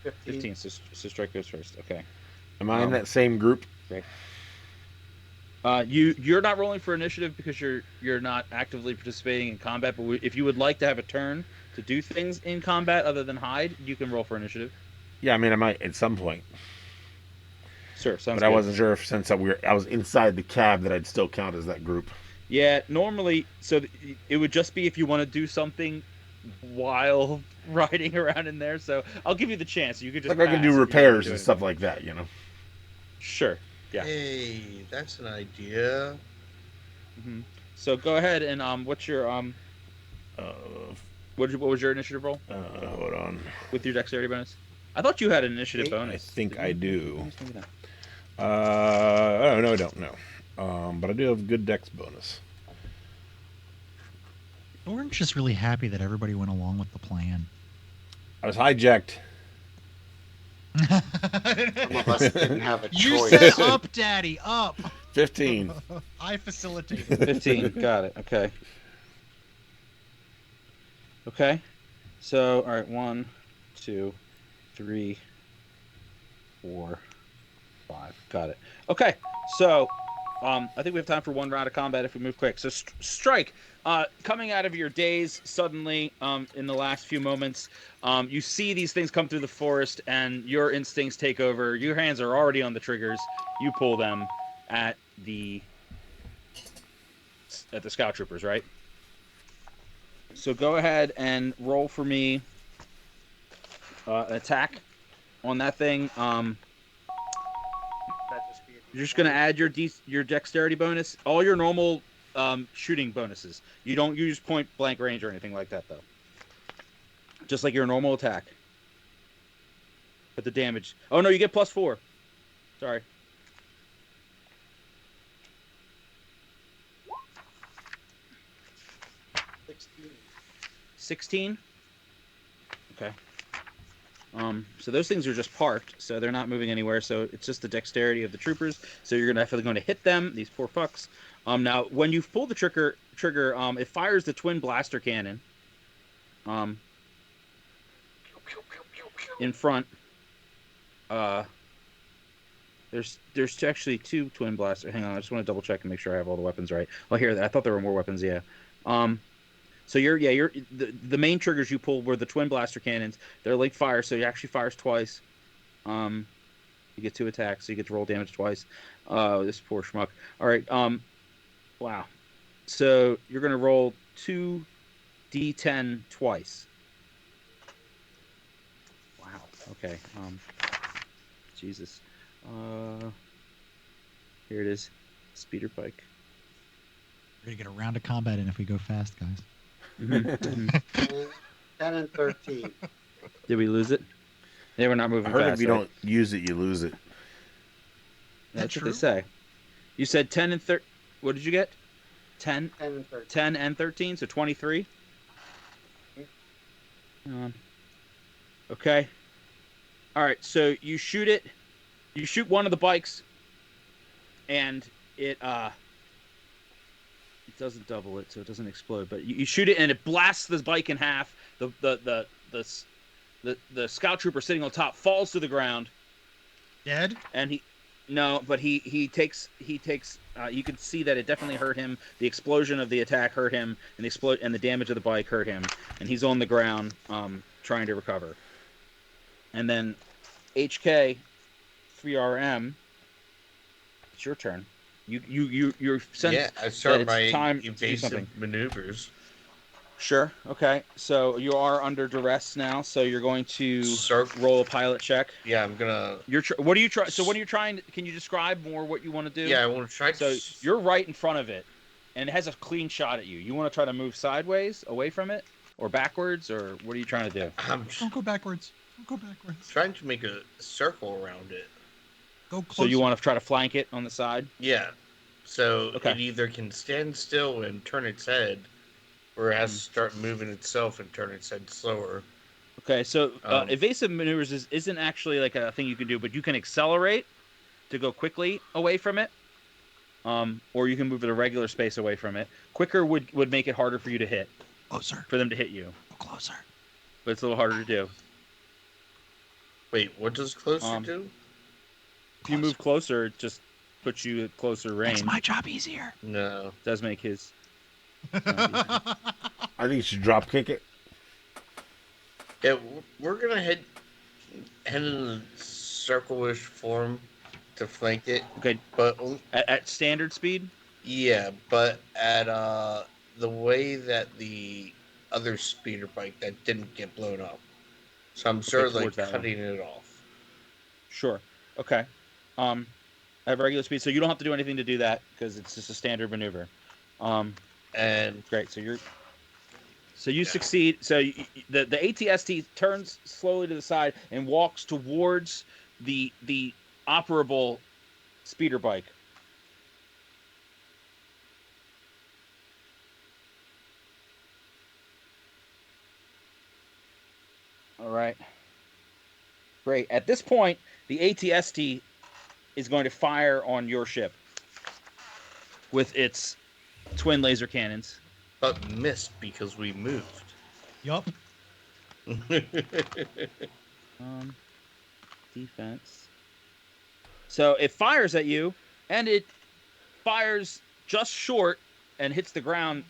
15. 15. So Strike goes first. Okay. Am I in that same group? You're not rolling for initiative because you're not actively participating in combat. But if you would like to have a turn to do things in combat other than hide, you can roll for initiative. Yeah, I mean, I might at some point. Sure, sounds But good. I wasn't sure if since I was inside the cab that I'd still count as that group. Yeah, normally, so it would just be if you want to do something while riding around in there. So I'll give you the chance. You could just Like I can pass do if you repairs don't do and stuff anything. like that, you know. Sure. Yeah. Hey, that's an idea. hmm So go ahead and what's your what was your initiative roll Hold on. with your dexterity bonus? I thought you had an initiative I bonus. think Did I you? do. Maybe not. Oh no, I don't know. But I do have good dex bonus. Orange just really happy that everybody went along with the plan. I was hijacked. Some of us didn't have a You choice. said up, Daddy, up. 15. I facilitated. 15. Got it. Okay. Okay. So, all right. 1, 2, 3, 4, 5. Got it. Okay. So, I think we have time for one round of combat if we move quick. So, Strike, coming out of your daze suddenly, in the last few moments, you see these things come through the forest, and your instincts take over. Your hands are already on the triggers. You pull them at the scout troopers, right? So go ahead and roll for me an attack on that thing. You're just gonna add your dexterity bonus, all your normal shooting bonuses. You don't use point blank range or anything like that, though. Just like your normal attack. But the damage. Oh no, you get +4. Sorry. 16. Okay. So those things are just parked, so they're not moving anywhere. So it's just the dexterity of the troopers. So you're definitely going to hit them, these poor fucks. Now when you pull the trigger, it fires the twin blaster cannon. In front. There's actually 2 twin blasters. Hang on, I just want to double check and make sure I have all the weapons right. Oh, here, I thought there were more weapons. Yeah. So the main triggers you pulled were the twin blaster cannons. They're linked fire, so it actually fires twice. You get 2 attacks, so you get to roll damage twice. This poor schmuck. All right. Wow. So you're gonna roll 2d10 twice. Wow. Okay. Jesus. Here it is. Speeder bike. We're gonna get a round of combat in if we go fast, guys. 10 and 13. Did we lose it? They were not I moving heard fast. if you right? don't use it, you lose it. That's That what they say. You said 10 and 13. What did you get? 10? 10 and 13. 10 and 13, so 23. Okay. All right, so you shoot it. You shoot one of the bikes, and it doesn't double it, so it doesn't explode. But you shoot it, and it blasts this bike in half. The scout trooper sitting on top falls to the ground. Dead? And he takes you can see that it definitely hurt him. The explosion of the attack hurt him, and the damage of the bike hurt him, and he's on the ground trying to recover. And then HK 3RM, it's your turn. You're Yeah, I start my time to do evasive something. maneuvers. Sure. Okay. So you are under duress now. So you're going to Circle. roll a pilot check. Yeah, I'm gonna. What are you trying? So what are you trying? Can you describe more what you want to do? Yeah, I want to try. So you're right in front of it, and it has a clean shot at you. You want to try to move sideways, away from it, or backwards, or what are you trying to do? I'm Don't go backwards. Don't go backwards. trying to make a circle around it. Go closer. So you want to try to flank it on the side? Yeah. So Okay. it either can stand still and turn its head, or it has to start moving itself and turn its head slower. Okay. So Um, evasive maneuvers isn't actually like a thing you can do, but you can accelerate to go quickly away from it, or you can move at a regular space away from it. Quicker would make it harder for you to hit, Closer. for them to hit you, Go closer. but it's a little harder to do. Wait, what does closer do? If you move closer, it just puts you at closer range. Makes my job easier. No. Does make his. I think you should drop kick it. Yeah, we're gonna head in a circle-ish form to flank it. Okay. But At standard speed? yeah, but at the way that the other speeder bike that didn't get blown up. So I'm sort of like towards that one. cutting it off. Sure. Okay. At regular speed, so you don't have to do anything to do that because it's just a standard maneuver. And Great. So you succeed. So the ATST turns slowly to the side and walks towards the operable speeder bike. All right. Great. At this point, the ATST is going to fire on your ship with its twin laser cannons. But missed because we moved. Yup. Defense. So it fires at you, and it fires just short and hits the ground,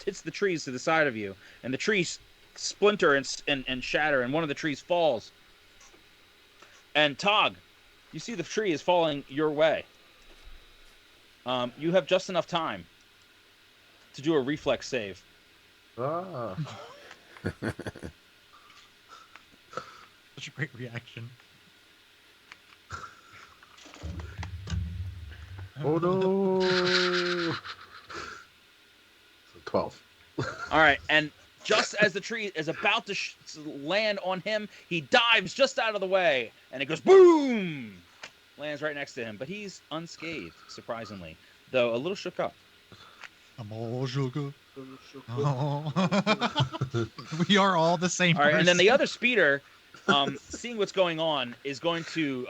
hits the trees to the side of you, and the trees splinter and shatter, and one of the trees falls. And Tog, you see the tree is falling your way. You have just enough time to do a reflex save. Ah. Such a great reaction. Oh no. 12. All right, and just as the tree is about to land on him, he dives just out of the way, and it goes boom! Lands right next to him, but he's unscathed, surprisingly, though a little shook up. I'm all sugar. Oh. We are all the same All right, person. and then the other speeder, seeing what's going on, is going to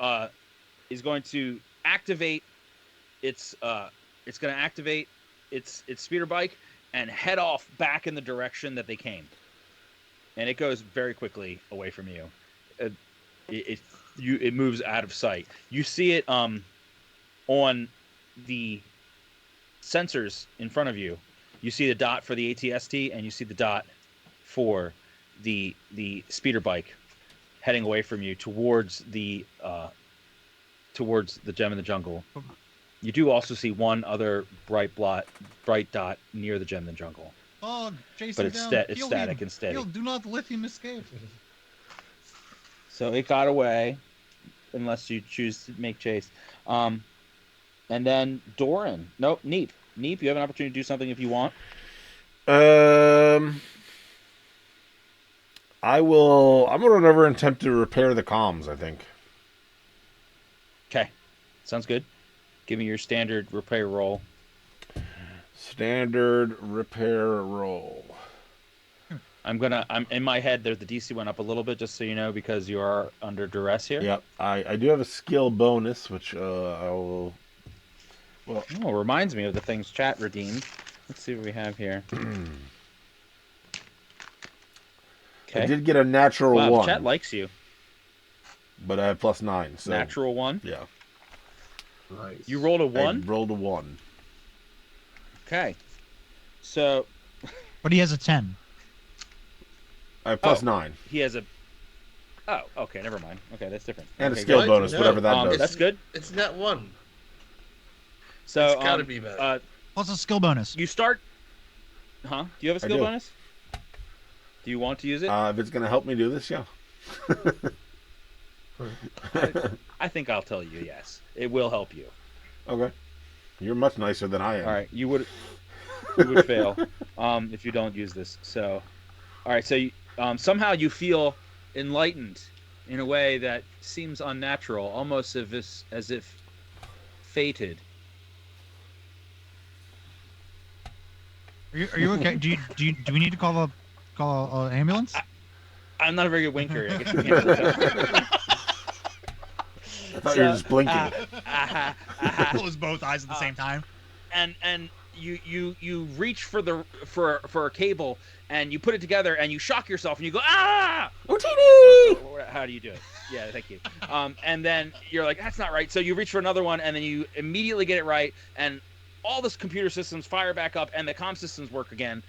activate its speeder bike and head off back in the direction that they came, and it goes very quickly away from you. It moves out of sight. You see it on the sensors in front of you. You see the dot for the ATST, and you see the dot for the speeder bike heading away from you towards the gem in the jungle. You do also see one other bright dot near the gem in the jungle. Oh, chase But him it's down. it's Heal static him. and steady. Heal. Do not let him escape. So it got away, unless you choose to make chase. And then Doran. Nope, Neep. Neep, you have an opportunity to do something if you want. I'm gonna run over and attempt to repair the comms, I think. Okay. Sounds good. Give me your standard repair roll. Standard repair roll. I'm in my head there the DC went up a little bit, just so you know, because you are under duress here. Yep. I do have a skill bonus, which I will. Well, Oh, reminds me of the things chat redeemed. Let's see what we have here. I did get a natural wow, 1. Chat likes you. But I have +9. So Natural 1? Yeah. Nice. You rolled a 1? I rolled a 1. Okay. So But he has a 10. I have +9. he has a... Oh, okay, never mind. Okay, that's different. And okay, a skill good. bonus, No, whatever that does. That's good. It's not one. So It's gotta be better. Plus a skill bonus. You start... Huh? Do you have a skill do. bonus? Do you want to use it? If it's going to help me do this, yeah. I think I'll tell you yes. It will help you. Okay. You're much nicer than I am. All right, you would fail if you don't use this. So, all right. So you, somehow you feel enlightened in a way that seems unnatural, almost as if fated. Are you okay? Do we need to call an ambulance? I'm not a very good winker. I guess you can't tell. I thought you were just blinking. Close both eyes at the same time. And you reach for a cable and you put it together and you shock yourself and you go OTD! How do you do it? Yeah, thank you. And then you're like, that's not right. So you reach for another one and then you immediately get it right, and all this computer systems fire back up and the comm systems work again.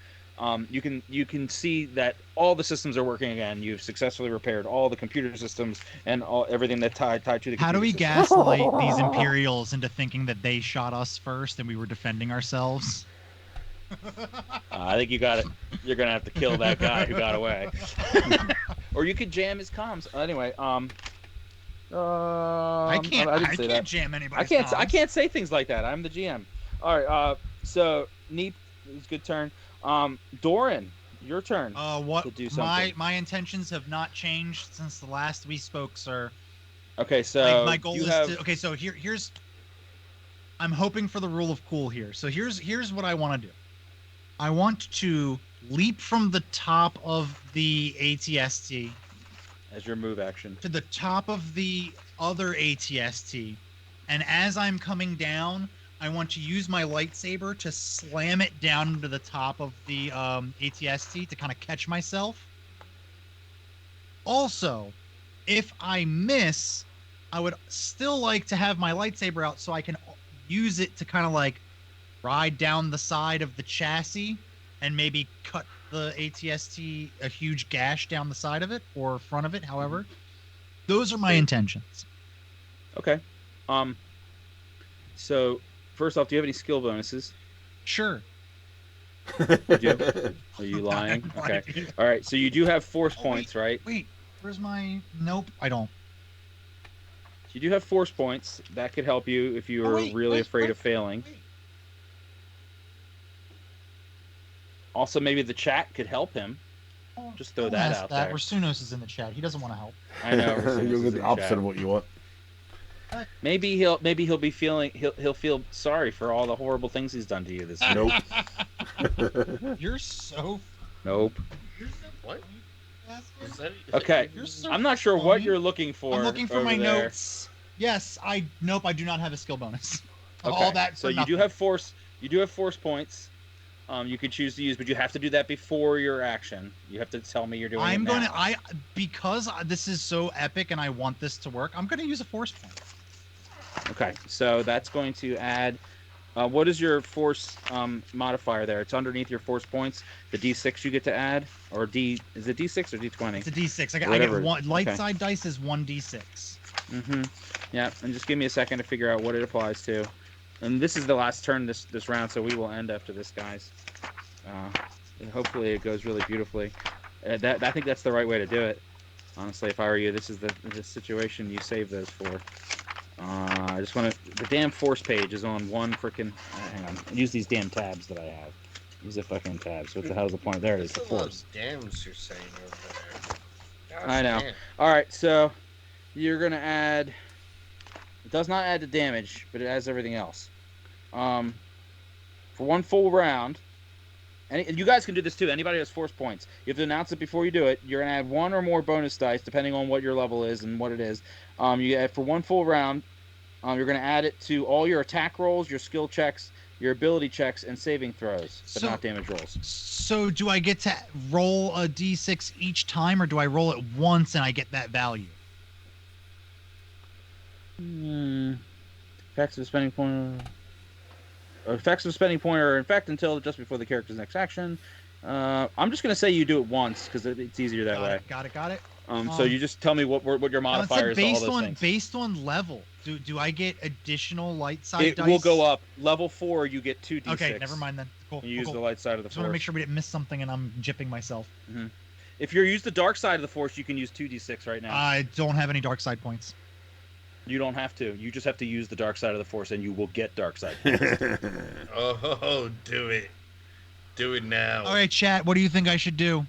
You can see that all the systems are working again. You've successfully repaired all the computer systems and everything that tied to the. How do we system. gaslight these Imperials into thinking that they shot us first and we were defending ourselves? I think you got it. You're gonna have to kill that guy who got away, or you could jam his comms. Anyway, I didn't say can't that. jam anybody. I can't say things like that. I'm the GM. All right. So Neep, it's a good turn. Doran, your turn. What? To do something. My intentions have not changed since the last we spoke, sir. Okay, so my goal is to. Okay, so here's. I'm hoping for the rule of cool here. So here's what I want to do. I want to leap from the top of the ATST as your move action. to the top of the other ATST, and as I'm coming down, I want to use my lightsaber to slam it down into the top of the ATST to kind of catch myself. Also, if I miss, I would still like to have my lightsaber out so I can use it to kind of like ride down the side of the chassis and maybe cut the ATST a huge gash down the side of it or front of it, however. Those are my intentions. Okay. So first off, do you have any skill bonuses? Sure. You do? Are you lying? Okay. All right. So you do have force points, right? Wait, where's my... Nope, I don't. You do have force points. That could help you if you were really afraid of failing. Wait. Also, maybe the chat could help him. Just throw that out there. Rasunos is in the chat. He doesn't want to help. I know. You'll get the opposite of what you want. Maybe he'll be feeling he'll feel sorry for all the horrible things he's done to you this year. Nope. You're so... Nope. What? Is that, Okay. You're so I'm not sure funny. what you're looking for. I'm looking for over my there. notes. Yes, I do not have a skill bonus. Okay. All that So for you nothing. do have force. You do have force points. You could choose to use, but you have to do that before your action. You have to tell me you're doing it now. Because this is so epic and I want this to work, I'm gonna use a force point. Okay, so that's going to add. What is your force modifier there? It's underneath your force points. The D6 you get to add, or is it D6 or D20? It's a D6. I get Whatever. one. Light Okay. side dice is 1d6. Mm-hmm. Yeah, and just give me a second to figure out what it applies to. And this is the last turn this round, so we will end after this, guys. And hopefully it goes really beautifully. I think that's the right way to do it. Honestly, if I were you, this is the situation you save those for. I just want to... The damn force page is on one freaking... hang on. Use these damn tabs that I have. Use the fucking tabs. What the hell's the point? There it is, the That's a lot force. of dams you're saying over there. Gosh, I know. damn. Alright, so you're going to add... It does not add the damage, but it adds everything else. For one full round... And you guys can do this too. Anybody who has force points, you have to announce it before you do it. You're gonna add one or more bonus dice, depending on what your level is and what it is. You add for one full round. You're gonna add it to all your attack rolls, your skill checks, your ability checks, and saving throws, but not damage rolls. So do I get to roll a d6 each time, or do I roll it once and I get that value? Effects of spending point. Effects of spending point are in effect until just before the character's next action. I'm just gonna say you do it once because it's easier that way. Got it. So you just tell me what your modifiers are. All those things. Based on level, do I get additional light side It dice? will go up. Level 4, you get 2d6. Okay, never mind then. Cool. You use cool. the light side of the Just want to force. make sure we didn't miss something and I'm jipping myself. Mm-hmm. If you use the dark side of the force, you can use 2d6 right now. I don't have any dark side points. You don't have to. You just have to use the dark side of the force, and you will get dark side points. Oh, do it. Do it now. All right, chat. What do you think I should do?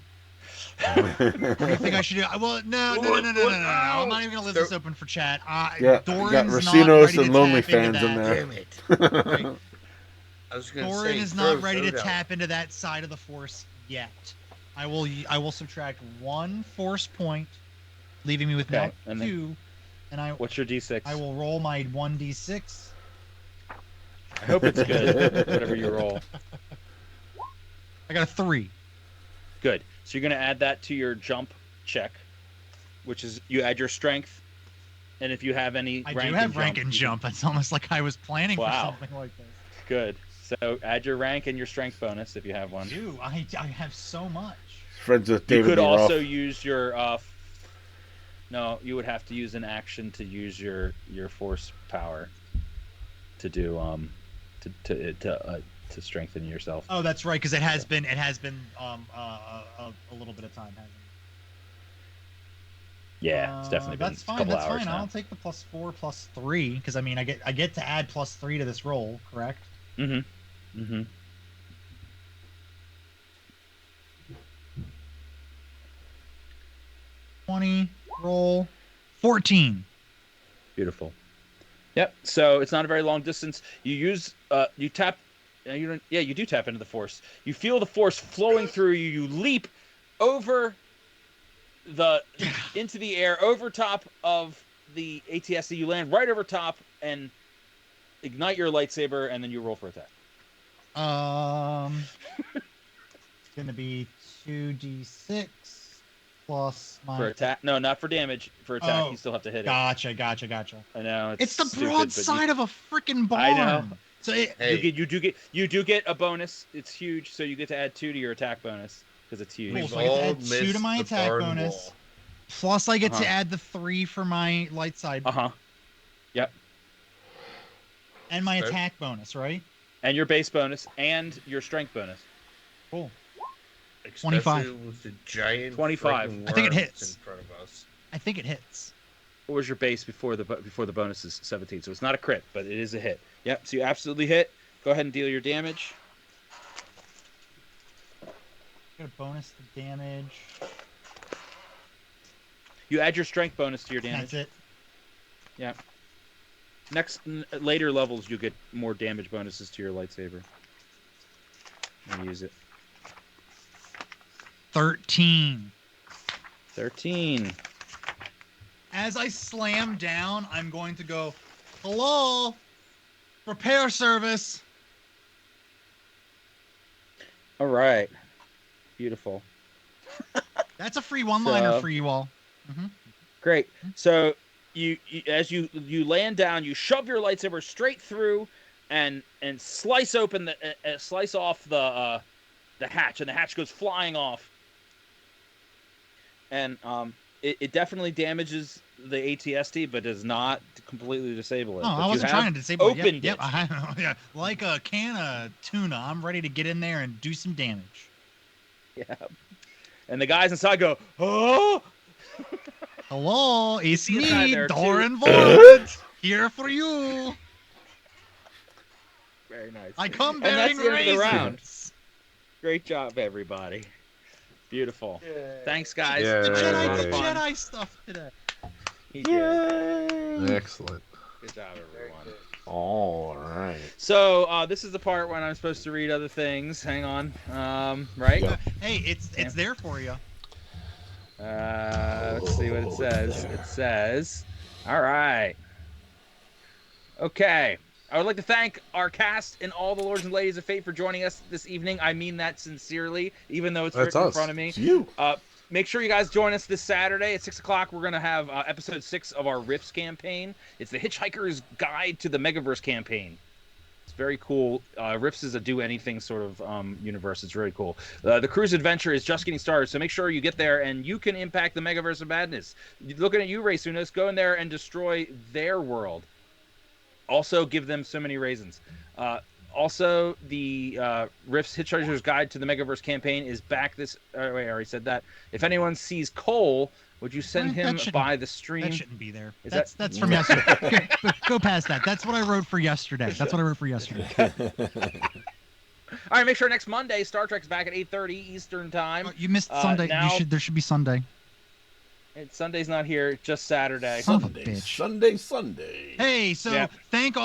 What do you think I should do? Well, no. I'm not even gonna leave this open for chat. Yeah, Doran's got not Rasinos ready to and Lonely tap into Fans in that. there. Damn it. Right? I was gonna Doran say, is throw not ready to Soda. tap into that side of the force yet. I will subtract 1 force point, leaving me with Okay, now and then- 2, and What's your d6? I will roll my 1d6. I hope it's good, whatever you roll. I got a 3. Good. So you're going to add that to your jump check, which is you add your strength, and if you have any I rank do have and rank and jump. It's almost like I was planning Wow. for something like this. Good. So add your rank and your strength bonus if you have one. Dude, I have so much. Friends with You David could Lee Roth. also use your no, you would have to use an action to use your force power to do to strengthen yourself. Oh, that's right, because it has been a little bit of time, hasn't it? Yeah, it's definitely been that's a fine. couple That's hours fine. now. I'll take the +4 +3 because I mean I get to add +3 to this roll, correct? Mm-hmm. Mm-hmm. Roll 14. Beautiful. Yep. So it's not a very long distance. You use you tap. You do tap into the force. You feel the force flowing through you. You leap over into the air over top of the ATST. You land right over top and ignite your lightsaber, and then you roll for attack. It's gonna be 2d6 plus my For attack? No, not for damage. For attack, Oh, you still have to hit it. Gotcha. I know It's the stupid, broadside of a freaking barn. I know. So it, Hey, You do get a bonus. It's huge, so you get to add 2 to your attack bonus because it's huge. Cool, we've so I get to all add 2 to missed my the attack barn bonus. wall. plus I get to Uh-huh. add the 3 for my light side Yep. and my Okay. attack bonus, right? And your base bonus and your strength bonus. Cool. Especially 25. with the giant 25. freaking I think it worms hits. in front of us. I think it hits. What was your base before the bonus is 17? So it's not a crit, but it is a hit. Yep. So you absolutely hit. Go ahead and deal your damage. Get a bonus to damage. You add your strength bonus to your damage. That's it. Yeah. Later levels, you get more damage bonuses to your lightsaber. And use it. 13. 13. As I slam down, I'm going to go, hello, repair service. All right. Beautiful. That's a free one-liner So- for you all. Great. So as you land down, you shove your lightsaber straight through, and slice open slice off the hatch, and the hatch goes flying off. And it definitely damages the ATST, but does not completely disable it. No, But I you wasn't have trying to disable it. opened Yep, it. yeah, like a can of tuna. I'm ready to get in there and do some damage. Yeah. And the guys inside go, oh! Hello, it's see inside me, there, too. Doran Void, here for you. Very nice. I come And that's bearing the end of the round. raisins. Great job, everybody. Beautiful. Thanks, guys. Yeah. The A lot of Yay. fun. Jedi stuff today. He did. Yay! Excellent. Good job, everyone. All right. So this is the part when I'm supposed to read other things. Hang on. Right? Yeah. Hey, it's there for you. Let's see what it says. It says, all right. Okay. I would like to thank our cast and all the lords and ladies of fate for joining us this evening. I mean that sincerely, even though it's That's written in us. front of me. It's you. Make sure you guys join us this Saturday at 6 o'clock. We're going to have episode 6 of our Rifts campaign. It's the Hitchhiker's Guide to the Megaverse campaign. It's very cool. Rifts is a do-anything sort of universe. It's really cool. The cruise adventure is just getting started, so make sure you get there, and you can impact the Megaverse of Madness. Looking at you, Ray Sunos, go in there and destroy their world. Also, give them so many raisins. Also, the Rift's Hitchhiker's Guide to the Megaverse campaign is back this... wait, I already said that. If anyone sees Cole, would you send That him shouldn't- by the stream? That shouldn't be there. Is That's from yesterday. Go past that. That's what I wrote for yesterday. That's what I wrote for yesterday. All right, make sure next Monday, Star Trek's back at 8:30 Eastern Time. Oh, you missed Sunday. now- There should be Sunday. Sunday's not here, just Saturday. Son of a Sunday, bitch. Sunday. Hey, so Yeah. thank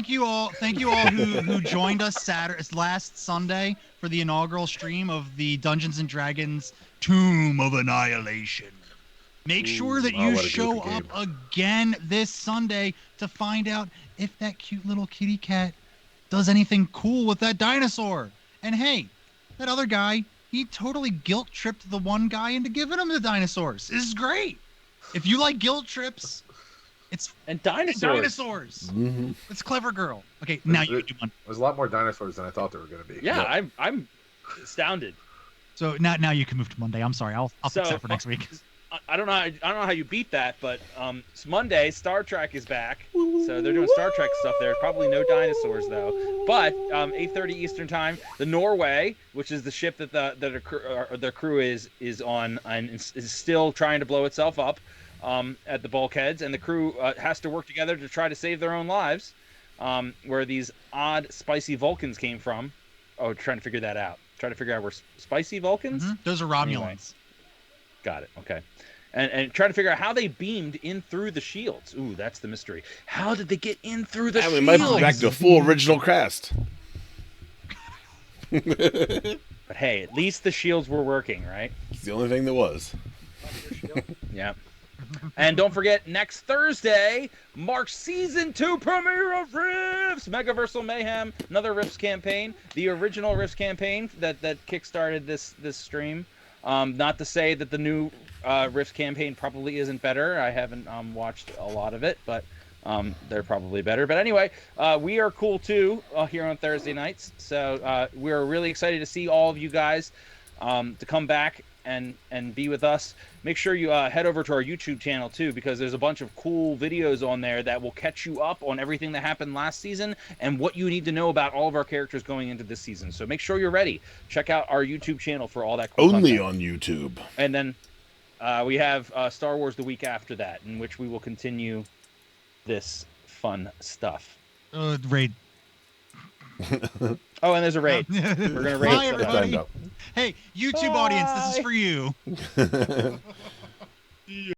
you all who joined us last Sunday for the inaugural stream of the Dungeons and Dragons Tomb of Annihilation. Make sure that oh, you what a show goofy up game. again this Sunday to find out if that cute little kitty cat does anything cool with that dinosaur. And hey, that other guy, he totally guilt tripped the one guy into giving him the dinosaurs. This is great. If you like guilt trips, it's And dinosaurs. dinosaurs. Mm-hmm. It's Clever Girl. Okay, now you do one. There's a lot more dinosaurs than I thought there were going to be. Yeah, I'm astounded. So now you can move to Monday. I'm sorry. I'll fix So, that for next week. I don't know how you beat that, but it's Monday. Star Trek is back, so they're doing Star Trek stuff there. Probably no dinosaurs though. But 8:30 Eastern Time, the Norway, which is the ship that the crew is on, and is still trying to blow itself up at the bulkheads, and the crew has to work together to try to save their own lives. Where these odd spicy Vulcans came from. Oh, trying to figure that out. Trying to figure out where spicy Vulcans. Mhm. Those are Romulans. Anyway. Got it. Okay. And trying to figure out how they beamed in through the shields. Ooh, that's the mystery. How did they get in through the And we shields? might be back to full original cast. But hey, at least the shields were working, right? It's the only thing that was. Yeah. And don't forget, next Thursday marks season 2 premiere of Rifts, Megaversal Mayhem, another Rifts campaign, the original Rifts campaign that kickstarted this stream. Not to say that the new Rifts campaign probably isn't better. I haven't watched a lot of it, but they're probably better. But anyway, we are cool too here on Thursday nights. So we're really excited to see all of you guys to come back and be with us. Make sure you head over to our YouTube channel too, because there's a bunch of cool videos on there that will catch you up on everything that happened last season and what you need to know about all of our characters going into this season. So make sure you're ready. Check out our YouTube channel for all that cool Only content. on YouTube. And then we have Star Wars the week after that, in which we will continue this fun stuff. Raid. Oh, and there's a raid. We're gonna raid. Bye, everybody. Hey, YouTube audience, this is for you.